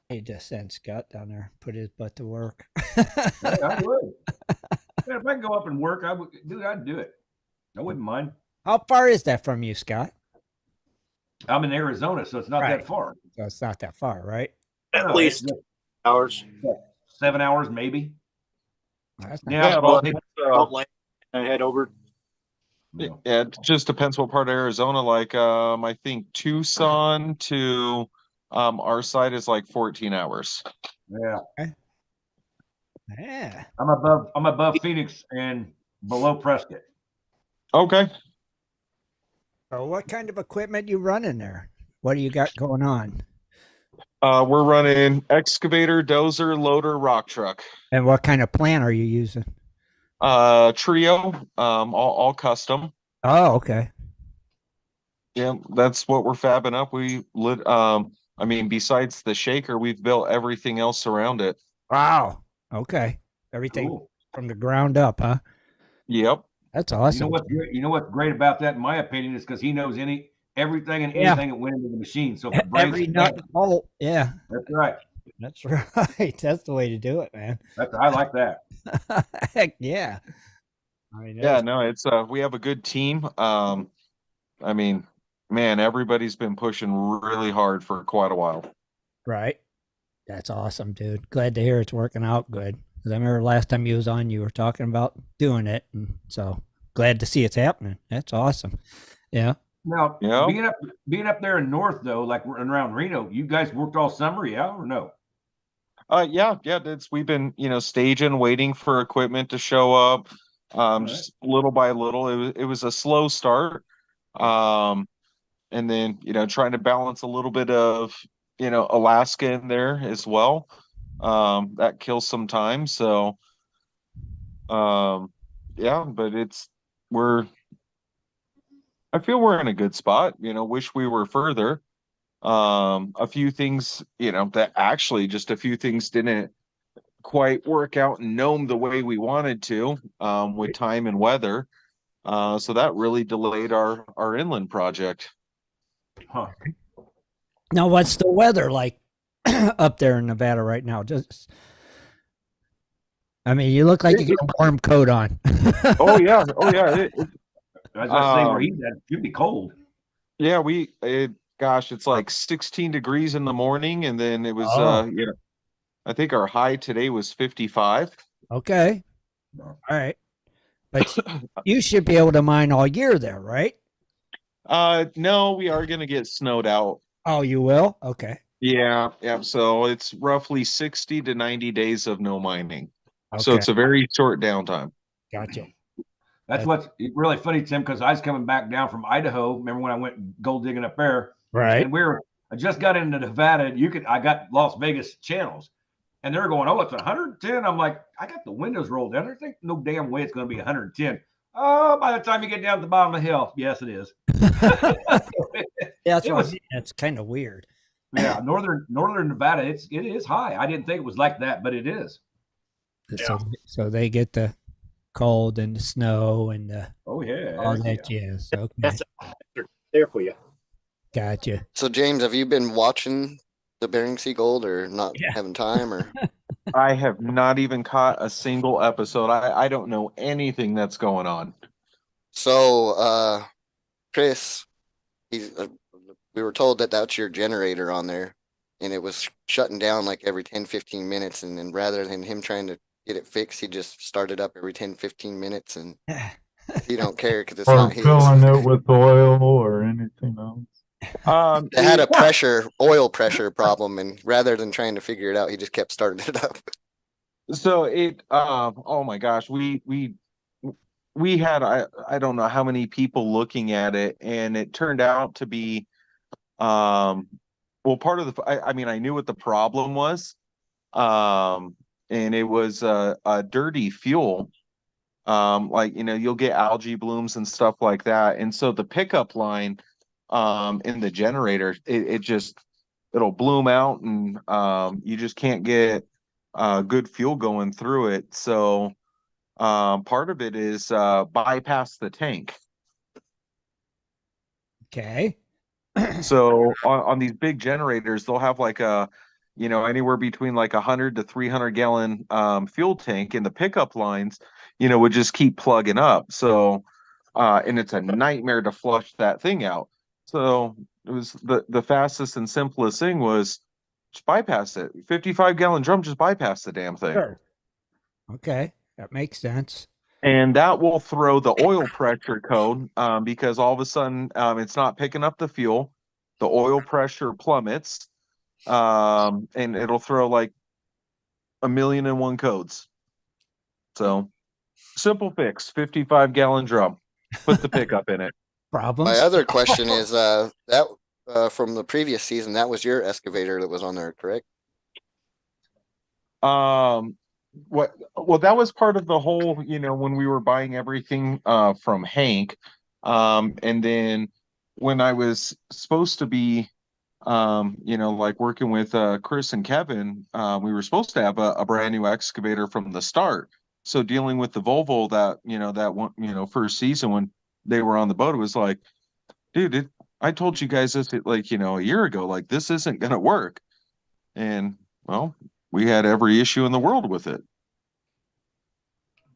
He just sent Scott down there, put his butt to work. Hey, I would. Man, if I can go up and work, I'd do it. I wouldn't mind. How far is that from you, Scott? I'm in Arizona, so it's not that far. So it's not that far, right? At least hours. 7 hours, maybe. Yeah, I head over. Yeah, it just depends what part of Arizona. Like, I think Tucson to our side is like 14 hours. Yeah. Yeah. I'm above Phoenix and below Prescott. Okay. So what kind of equipment you running there? What do you got going on? We're running excavator, dozer, loader, rock truck. And what kind of plant are you using? Trio, all custom. Oh, okay. Yeah, that's what we're fabbing up. Besides the shaker, we've built everything else around it. Wow. Okay. Everything from the ground up, huh? Yep. That's awesome. You know what's great about that, in my opinion, is because he knows everything and anything that went into the machine. So if it breaks, every nut and bolt. Yeah. That's right. That's right. That's the way to do it, man. I like that. Heck yeah. It's we have a good team. Everybody's been pushing really hard for quite a while. Right. That's awesome, dude. Glad to hear it's working out good. Because I remember last time you was on, you were talking about doing it, and so glad to see it's happening. That's awesome. Yeah. Now, being up there in North though, like we're around Reno, you guys worked all summer, yeah, or no? Yeah. We've been staging, waiting for equipment to show up. Just little by little. It was a slow start. And then trying to balance a little bit of Alaska in there as well. That kills some time. So but I feel we're in a good spot. Wish we were further. A few things a few things didn't quite work out in Nome the way we wanted to, with time and weather. So that really delayed our inland project. Huh. Now, what's the weather like up there in Nevada right now? You look like you got a warm coat on. Oh yeah. I was gonna say where he's at, it should be cold. Yeah, it's like 16 degrees in the morning, and then it was I think our high today was 55. Okay. All right. But you should be able to mine all year there, right? No, we are gonna get snowed out. Oh, you will? Okay. Yeah. So it's roughly 60 to 90 days of no mining. Okay. So it's a very short downtime. Gotcha. That's what's really funny, Tim, because I was coming back down from Idaho. Remember when I went gold digging up there? Right. And I just got into Nevada. I got Las Vegas channels, and they're going, "Oh, it's 110." I'm like, I got the windows rolled down. There's no damn way it's going to be 110. Oh, by the time you get down to the bottom of the hill, yes, it is. Yeah, that's kind of weird. Yeah, northern Nevada, it is high. I didn't think it was like that, but it is. So they get the cold and the snow and the all that jazz. Okay. That's there for you. Gotcha. So James, have you been watching the Bering Sea Gold or not having time or? I have not even caught a single episode. I don't know anything that's going on. So, Chris, he's. We were told that that's your generator on there, and it was shutting down like every 10, 15 minutes. And then rather than him trying to get it fixed, he just started up every 10, 15 minutes, and he don't care because it's Or not his. filling it with oil or anything else. It had a oil pressure problem, and rather than trying to figure it out, he just kept starting it up. So oh my gosh, we had I don't know how many people looking at it, and it turned out to be well, part of the I mean, I knew what the problem was, and it was a dirty fuel. Like, you'll get algae blooms and stuff like that, and so the pickup line in the generator, it'll bloom out, and you just can't get good fuel going through it. So part of it is bypass the tank. Okay. So on these big generators, they'll have like anywhere between like 100 to 300 gallon fuel tank, and the pickup lines, would just keep plugging up. So, and it's a nightmare to flush that thing out. So it was the fastest and simplest thing was just bypass it. 55-gallon drum, just bypass the damn thing. Sure. Okay, that makes sense. And that will throw the oil pressure code because all of a sudden it's not picking up the fuel. The oil pressure plummets, and it'll throw like 1,000,001 codes. So simple fix, 55-gallon drum. Put the pickup in it. Problems. My other question is that from the previous season, that was your excavator that was on there, correct? Well, that was part of the whole, when we were buying everything from Hank. And then when I was supposed to be like working with Chris and Kevin, we were supposed to have a brand new excavator from the start. So dealing with the Volvo that one, first season when they were on the boat, it was like, dude, I told you guys this like, a year ago, like this isn't gonna work. And well, we had every issue in the world with it.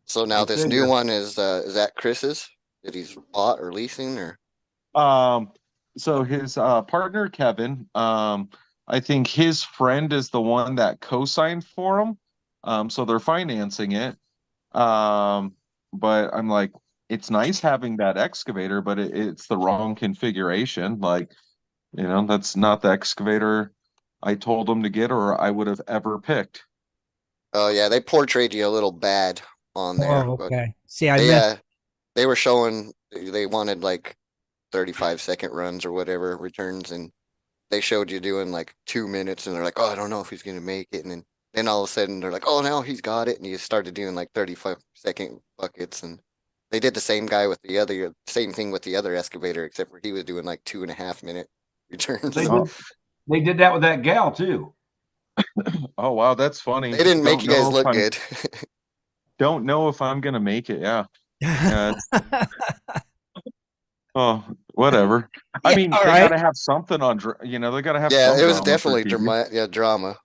So now this new one is that Chris's that he's bought or leasing, or? So his partner Kevin, I think his friend is the one that co-signed for him. So they're financing it. But I'm like, it's nice having that excavator, but it's the wrong configuration. Like, that's not the excavator I told him to get or I would have ever picked. Oh yeah, they portrayed you a little bad on there. Oh, okay. See, they were showing they wanted like 35-second runs or whatever returns, and they showed you doing like 2 minutes, and they're like, oh, I don't know if he's gonna make it, and then all of a sudden they're like, oh, now he's got it, and you started doing like 35-second buckets, and they did the same thing with the other excavator, except for he was doing like 2.5-minute returns. They did that with that gal too. Oh wow, that's funny. They didn't make you guys look good. Don't know if I'm gonna make it. Yeah. Oh, whatever. I mean, they gotta have something on. They gotta have. Yeah, it was definitely drama.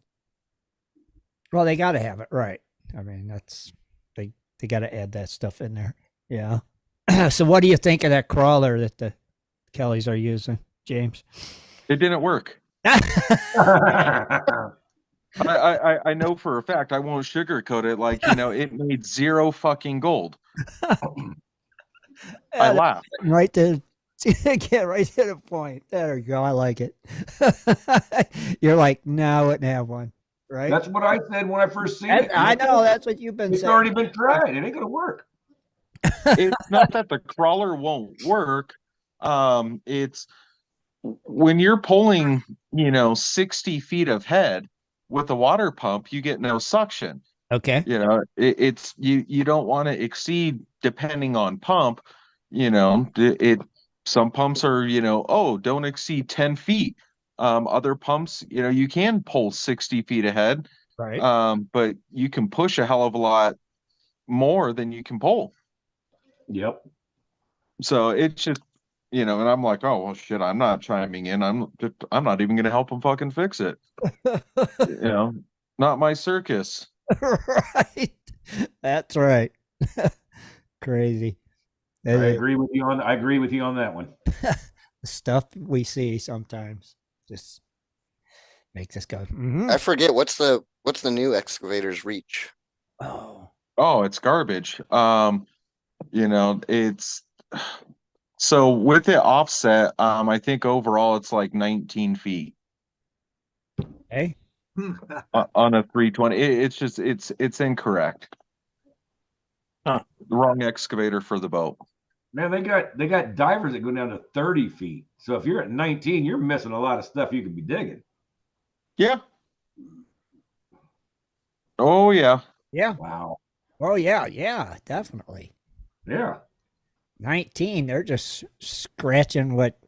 Well, they gotta have it, right? I mean, that's they gotta add that stuff in there. Yeah. So, what do you think of that crawler that the Kellys are using, James? It didn't work. I know for a fact. I won't sugarcoat it. Like, it made zero fucking gold. I laughed. Right to get right to the point. There you go. I like it. You're like, no, I wouldn't have one. Right? That's what I said when I first seen it. I know that's what you've been saying. It's already been tried. It ain't gonna work. It's not that the crawler won't work. It's when you're pulling, 60 feet of head with a water pump, you get no suction. Okay. It's you don't want to exceed, depending on pump, some pumps are, don't exceed 10 feet. Other pumps, you can pull 60 feet ahead. Right. But you can push a hell of a lot more than you can pull. Yep. So it's just, and I'm like, oh well, shit, I'm not chiming in. I'm not even gonna help him fucking fix it. Not my circus. Right. That's right. Crazy. I agree with you on that one. The stuff we see sometimes just makes us go. I forget what's the new excavator's reach. Oh, it's garbage. It's so with it offset, I think overall it's like 19 feet. Hey, on a 320. It's incorrect. The wrong excavator for the boat. Man, they got divers that go down to 30 feet. So if you're at 19, you're missing a lot of stuff you could be digging. Yeah. Oh yeah. Yeah. Wow. Oh yeah, definitely. Yeah. 19, they're just scratching what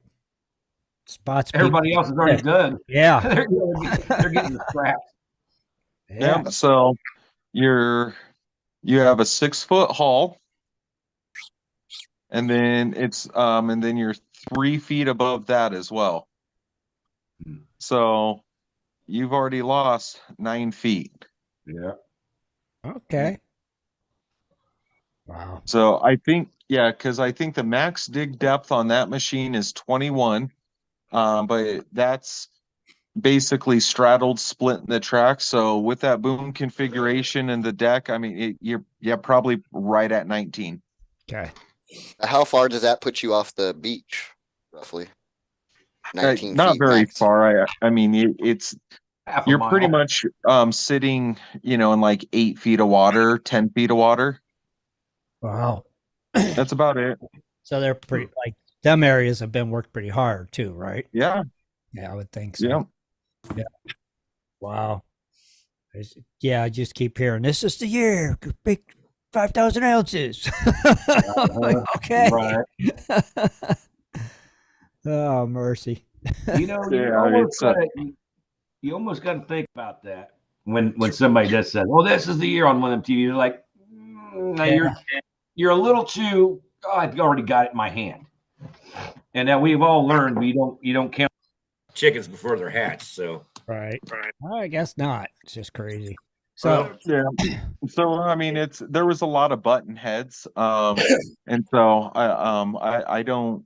spots everybody else has already done. Yeah. they're getting the scraps. Yeah. So you have a 6-foot haul, and then you're 3 feet above that as well. So you've already lost 9 feet. Yeah. Okay. Wow. So I think, because I think the max dig depth on that machine is 21, but that's basically straddled, split in the track. So with that boom configuration and the deck, I mean, you're probably right at 19. Okay. How far does that put you off the beach, roughly? 19 Not feet very max. far. I mean, it's Half a you're mile. pretty much sitting, in like 8 feet of water, 10 feet of water. Wow. That's about it. So they're pretty, like, them areas have been worked pretty hard too, right? Yeah. Yeah, I would think so. Yeah. Wow. I just keep hearing, this is the year, big 5,000 ounces. Like, okay. Right. Oh, mercy. You almost got to think about that when somebody does say, "Well, this is the year" on one of them TV. You're like, you're a little too. Oh, I've already got it in my hand. And now we've all learned you don't count chickens before they're hatched. So right. Well, I guess not. It's just crazy. So So I mean, there was a lot of button heads, and so I don't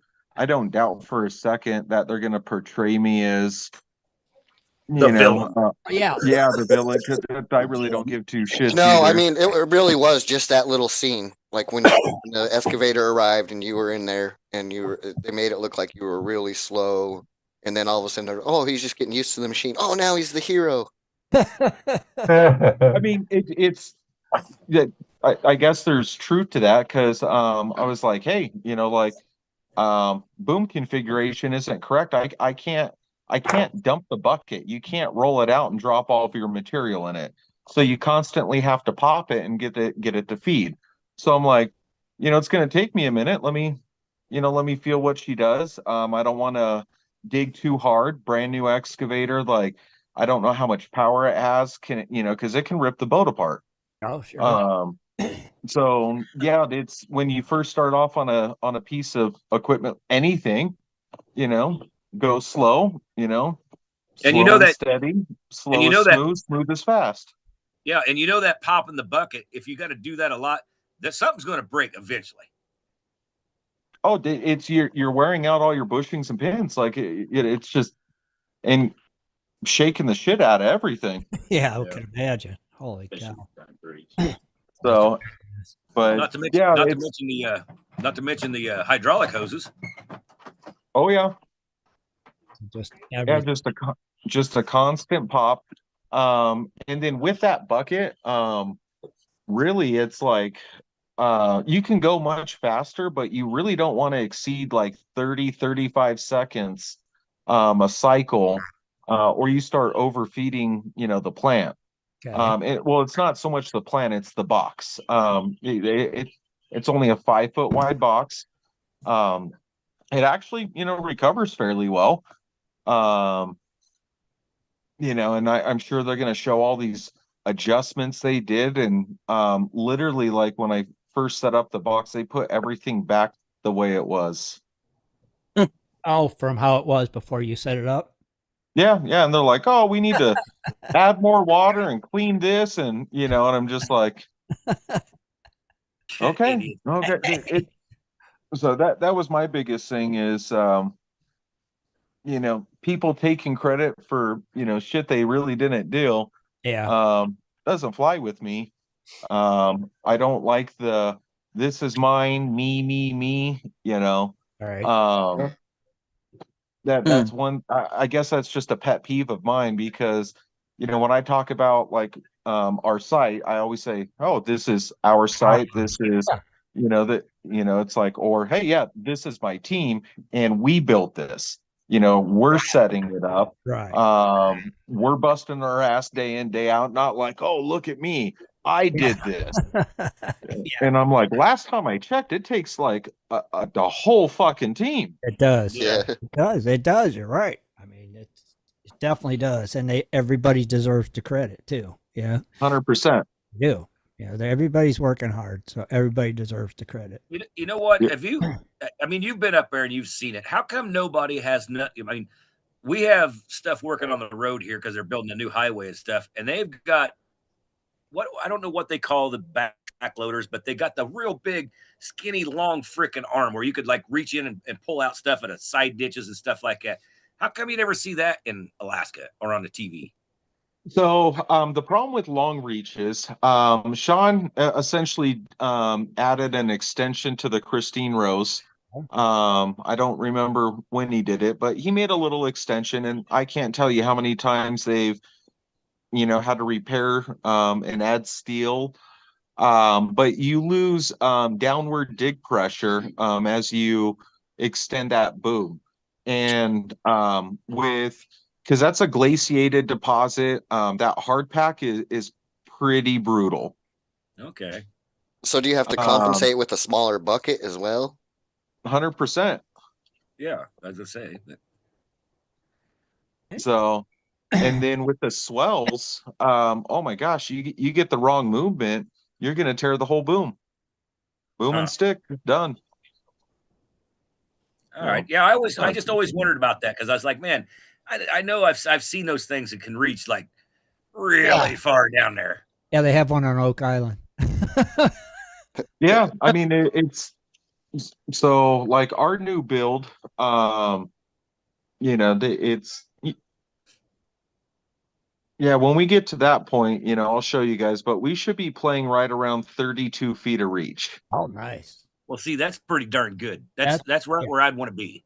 doubt for a second that they're going to portray me as the villain. The villain. 'Cause I really don't give two shits. No, either. I mean it really was just that little scene, like when the excavator arrived and you were in there, and they made it look like you were really slow, and then all of a sudden, he's just getting used to the machine. Oh, now he's the hero. I mean, it's that I guess there's truth to that, because I was like, hey, boom configuration isn't correct. I can't dump the bucket. You can't roll it out and drop all of your material in it. So you constantly have to pop it and get it to feed. So I'm like, it's going to take me a minute. Let me feel what she does. I don't want to dig too hard. Brand new excavator, like I don't know how much power it has. Because it can rip the boat apart. Oh, sure. So yeah, it's when you first start off on a piece of equipment, anything, go slow, slow and steady, slow and smooth as fast. Yeah, and that pop in the bucket, if you got to do that a lot, that something's going to break eventually. Oh, it's you're wearing out all your bushings and pins, like it's just and shaking the shit out of everything. Yeah, I can imagine. Holy cow. So, but not to mention the hydraulic hoses. Oh yeah. Just just a constant pop. And then with that bucket, really it's like you can go much faster, but you really don't want to exceed like 35 seconds a cycle, or you start overfeeding the plant. Okay. It's not so much the plant, it's the box. It's only a 5-foot wide box. It actually recovers fairly well. And I'm sure they're going to show all these adjustments they did, and literally, like when I first set up the box, they put everything back the way it was. Oh, from how it was before you set it up? Yeah, and they're like, oh, we need to add more water and clean this, and and I'm just like, okay. So that was my biggest thing is people taking credit for shit they really didn't do. Yeah. Doesn't fly with me. I don't like the this is mine, me. All right. That's one. I guess that's just a pet peeve of mine because when I talk about like our site, I always say, "Oh, this is our site. This is it's like, or hey, yeah, this is my team, and we built this. We're setting it up. Right. We're busting our ass day in, day out. Not like, oh, look at me, I did this." And I'm like, last time I checked, it takes like the whole fucking team. It does. Yeah. It does. It does. You're right. I mean, it definitely does, and everybody deserves the credit too. Yeah. 100%. Do. Yeah. Everybody's working hard, so everybody deserves the credit. You know what? Have you? I mean, you've been up there and you've seen it. How come nobody has not? I mean, we have stuff working on the road here because they're building a new highway and stuff, and they've got what I don't know what they call the backloaders, but they got the real big, skinny, long freaking arm where you could like reach in and pull out stuff at a side ditches and stuff like that. How come you never see that in Alaska or on the TV? So the problem with long reaches, Sean essentially added an extension to the Christine Rose. I don't remember when he did it, but he made a little extension, and I can't tell you how many times they've had to repair and add steel. But you lose downward dig pressure as you extend that boom. And because that's a glaciated deposit, that hard pack is pretty brutal. Okay. So do you have to compensate with a smaller bucket as well? 100%. Yeah, as I say. So, and then with the swells, oh my gosh, you get the wrong movement, you're gonna tear the whole boom. Boom and stick, done. All right. Yeah, I just always wondered about that because I was like, man, I know I've seen those things that can reach like really far down there. Yeah, they have one on Oak Island. Yeah, I mean it's so like our new build, it's yeah, when we get to that point, I'll show you guys, but we should be playing right around 32 feet of reach. Oh, nice. Well, see, that's pretty darn good. That's right where I'd want to be.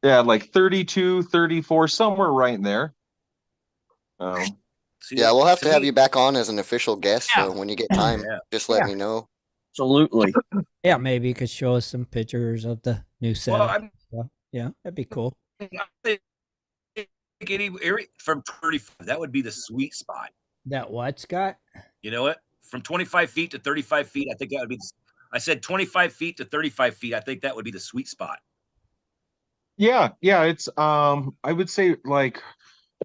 Yeah, like 32, 34, somewhere right in there. Yeah, we'll have to have you back on as an official guest. So when you get time, just let me know. Absolutely. Yeah, maybe you could show us some pictures of the new setup. Yeah, that'd be cool. From 35, that would be the sweet spot. That what, Scott? You know what? From 25 feet to 35 feet, I think that would be. I said 25 feet to 35 feet. I think that would be the sweet spot. Yeah, it's I would say like,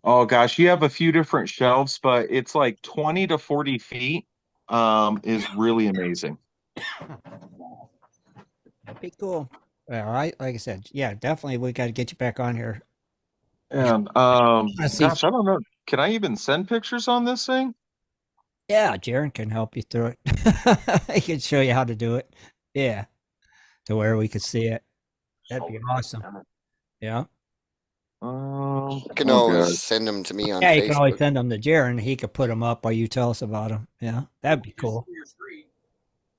oh gosh, you have a few different shelves, but it's like 20 to 40 feet is really amazing. That'd be cool. All right, like I said, yeah, definitely we got to get you back on here. And gosh, I don't know. Can I even send pictures on this thing? Yeah, Jaron can help you through it. He can show you how to do it. Yeah, to where we could see it. That'd be awesome. Yeah. You can always send them to me on Facebook. Facebook. You can always send them to Jaron. He could put them up while you tell us about them. Yeah, that'd be cool.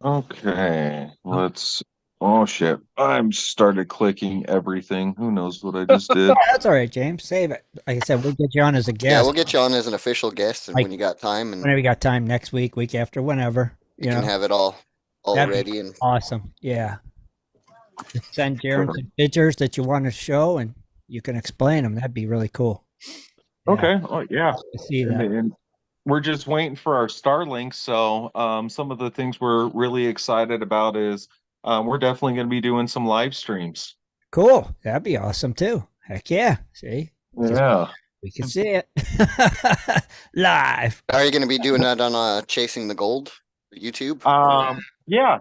Okay, let's. Oh shit! I'm started clicking everything. Who knows what I just did? That's all right, James. Save it. Like I said, we'll get you on as a guest. Yeah, we'll get you on as an official guest, and when you got time, and whenever you got time, next week, week after, whenever you can have it all ready. And awesome. Yeah. Just send Jaron some pictures that you want to show, and you can explain them. That'd be really cool. Yeah. Okay. Oh yeah. See that. And we're just waiting for our Starlink. So some of the things we're really excited about is we're definitely going to be doing some live streams. Cool. That'd be awesome too. Heck yeah. See? Yeah. We can see it live. Are you going to be doing that on Chasing the Gold YouTube? Yeah.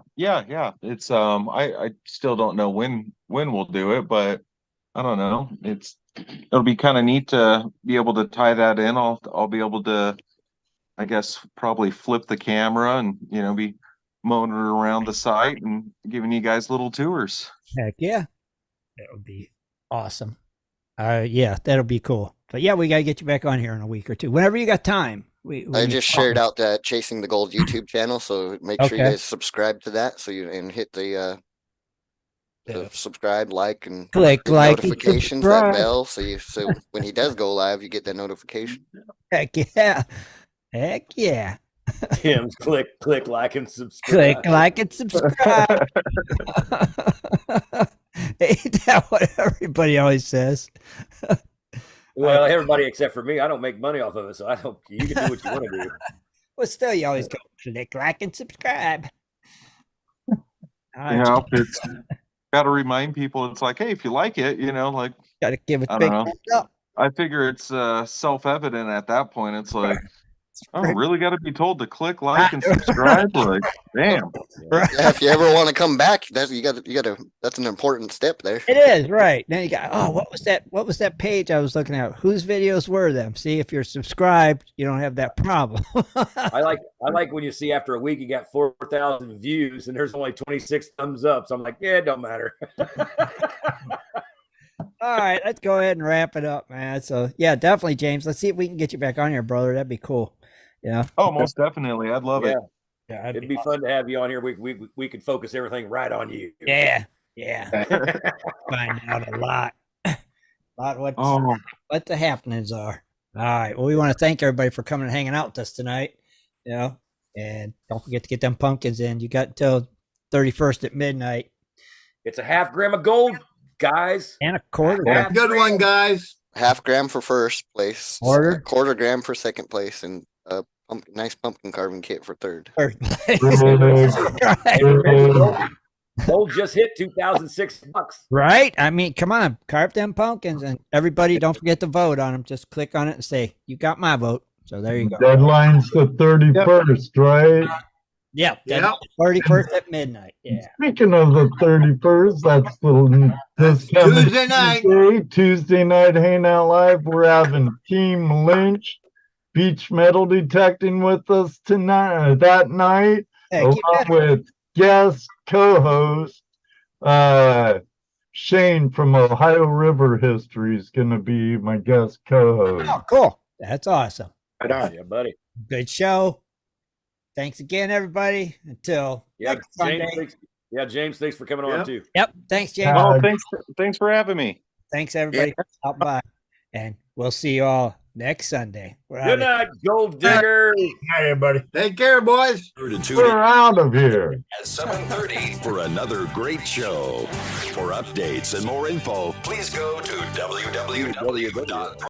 It's I still don't know when we'll do it, but I don't know. It'll be kind of neat to be able to tie that in. I'll be able to, I guess, probably flip the camera and be motoring around the site and giving you guys little tours. Heck yeah. That would be awesome. Yeah, that'll be cool. But yeah, we got to get you back on here in a week or two. Whenever you got time. I just shared out that Chasing the Gold YouTube channel, so make sure you guys subscribe to that. So you and hit the subscribe, like, and click like notifications, that bell, so when he does go live, you get that notification. Heck yeah. Heck yeah. Tim's click, like, and subscribe. Click like and subscribe. Ain't that what everybody always says? Well, everybody except for me. I don't make money off of it, so I don't. You can do what you want to do. Well, still, you always go click like and subscribe. Yeah, it's got to remind people. It's like, hey, if you like it, like, got to give it. I don't know. I figure it's self-evident at that point. It's like, really got to be told to click like and subscribe. Like, damn. Yeah, if you ever want to come back, that's that's an important step there. It is, right. Now you got, what was that page I was looking at? Whose videos were them? See, if you're subscribed, you don't have that problem. I like when you see after a week you got 4,000 views and there's only 26 thumbs up. So I'm like, yeah, it don't matter. All right, let's go ahead and wrap it up, man. So yeah, definitely, James. Let's see if we can get you back on here, brother. That'd be cool. Yeah. Oh, most definitely. I'd love it. Yeah, it'd be fun to have you on here. We could focus everything right on you. Yeah. Find out a lot about what the happenings are. All right. Well, we want to thank everybody for coming and hanging out with us tonight. And don't forget to get them pumpkins in. You got until 31st at midnight. It's a half gram of gold, guys, and a quarter. Good one, guys. Half gram for first place, quarter gram for second place, and a nice pumpkin carving kit for third. Gold just hit $2,006. Right? I mean, come on, carve them pumpkins, and everybody, don't forget to vote on them. Just click on it and say, "You got my vote." So there you go. Deadline's the 31st, right? Yeah, 31st at midnight. Yeah. Speaking of the 31st, that's this coming Tuesday night Hangout Live. We're having Team Lynch Beach Metal Detecting with us tonight. That night, along with guest co-host Shane from Ohio River History is going to be my guest co-host. Oh, cool! That's awesome. Right on, yeah, buddy. Good show. Thanks again, everybody. Until next Sunday. James, thanks for coming on too. Yep, thanks, James. Oh, thanks for having me. Thanks, everybody, for stopping by, and we'll see you all next Sunday. Good night, gold digger. Hi, everybody. Take care, boys. We're out of here at 7:30 for another great show. For updates and more info, please go to www.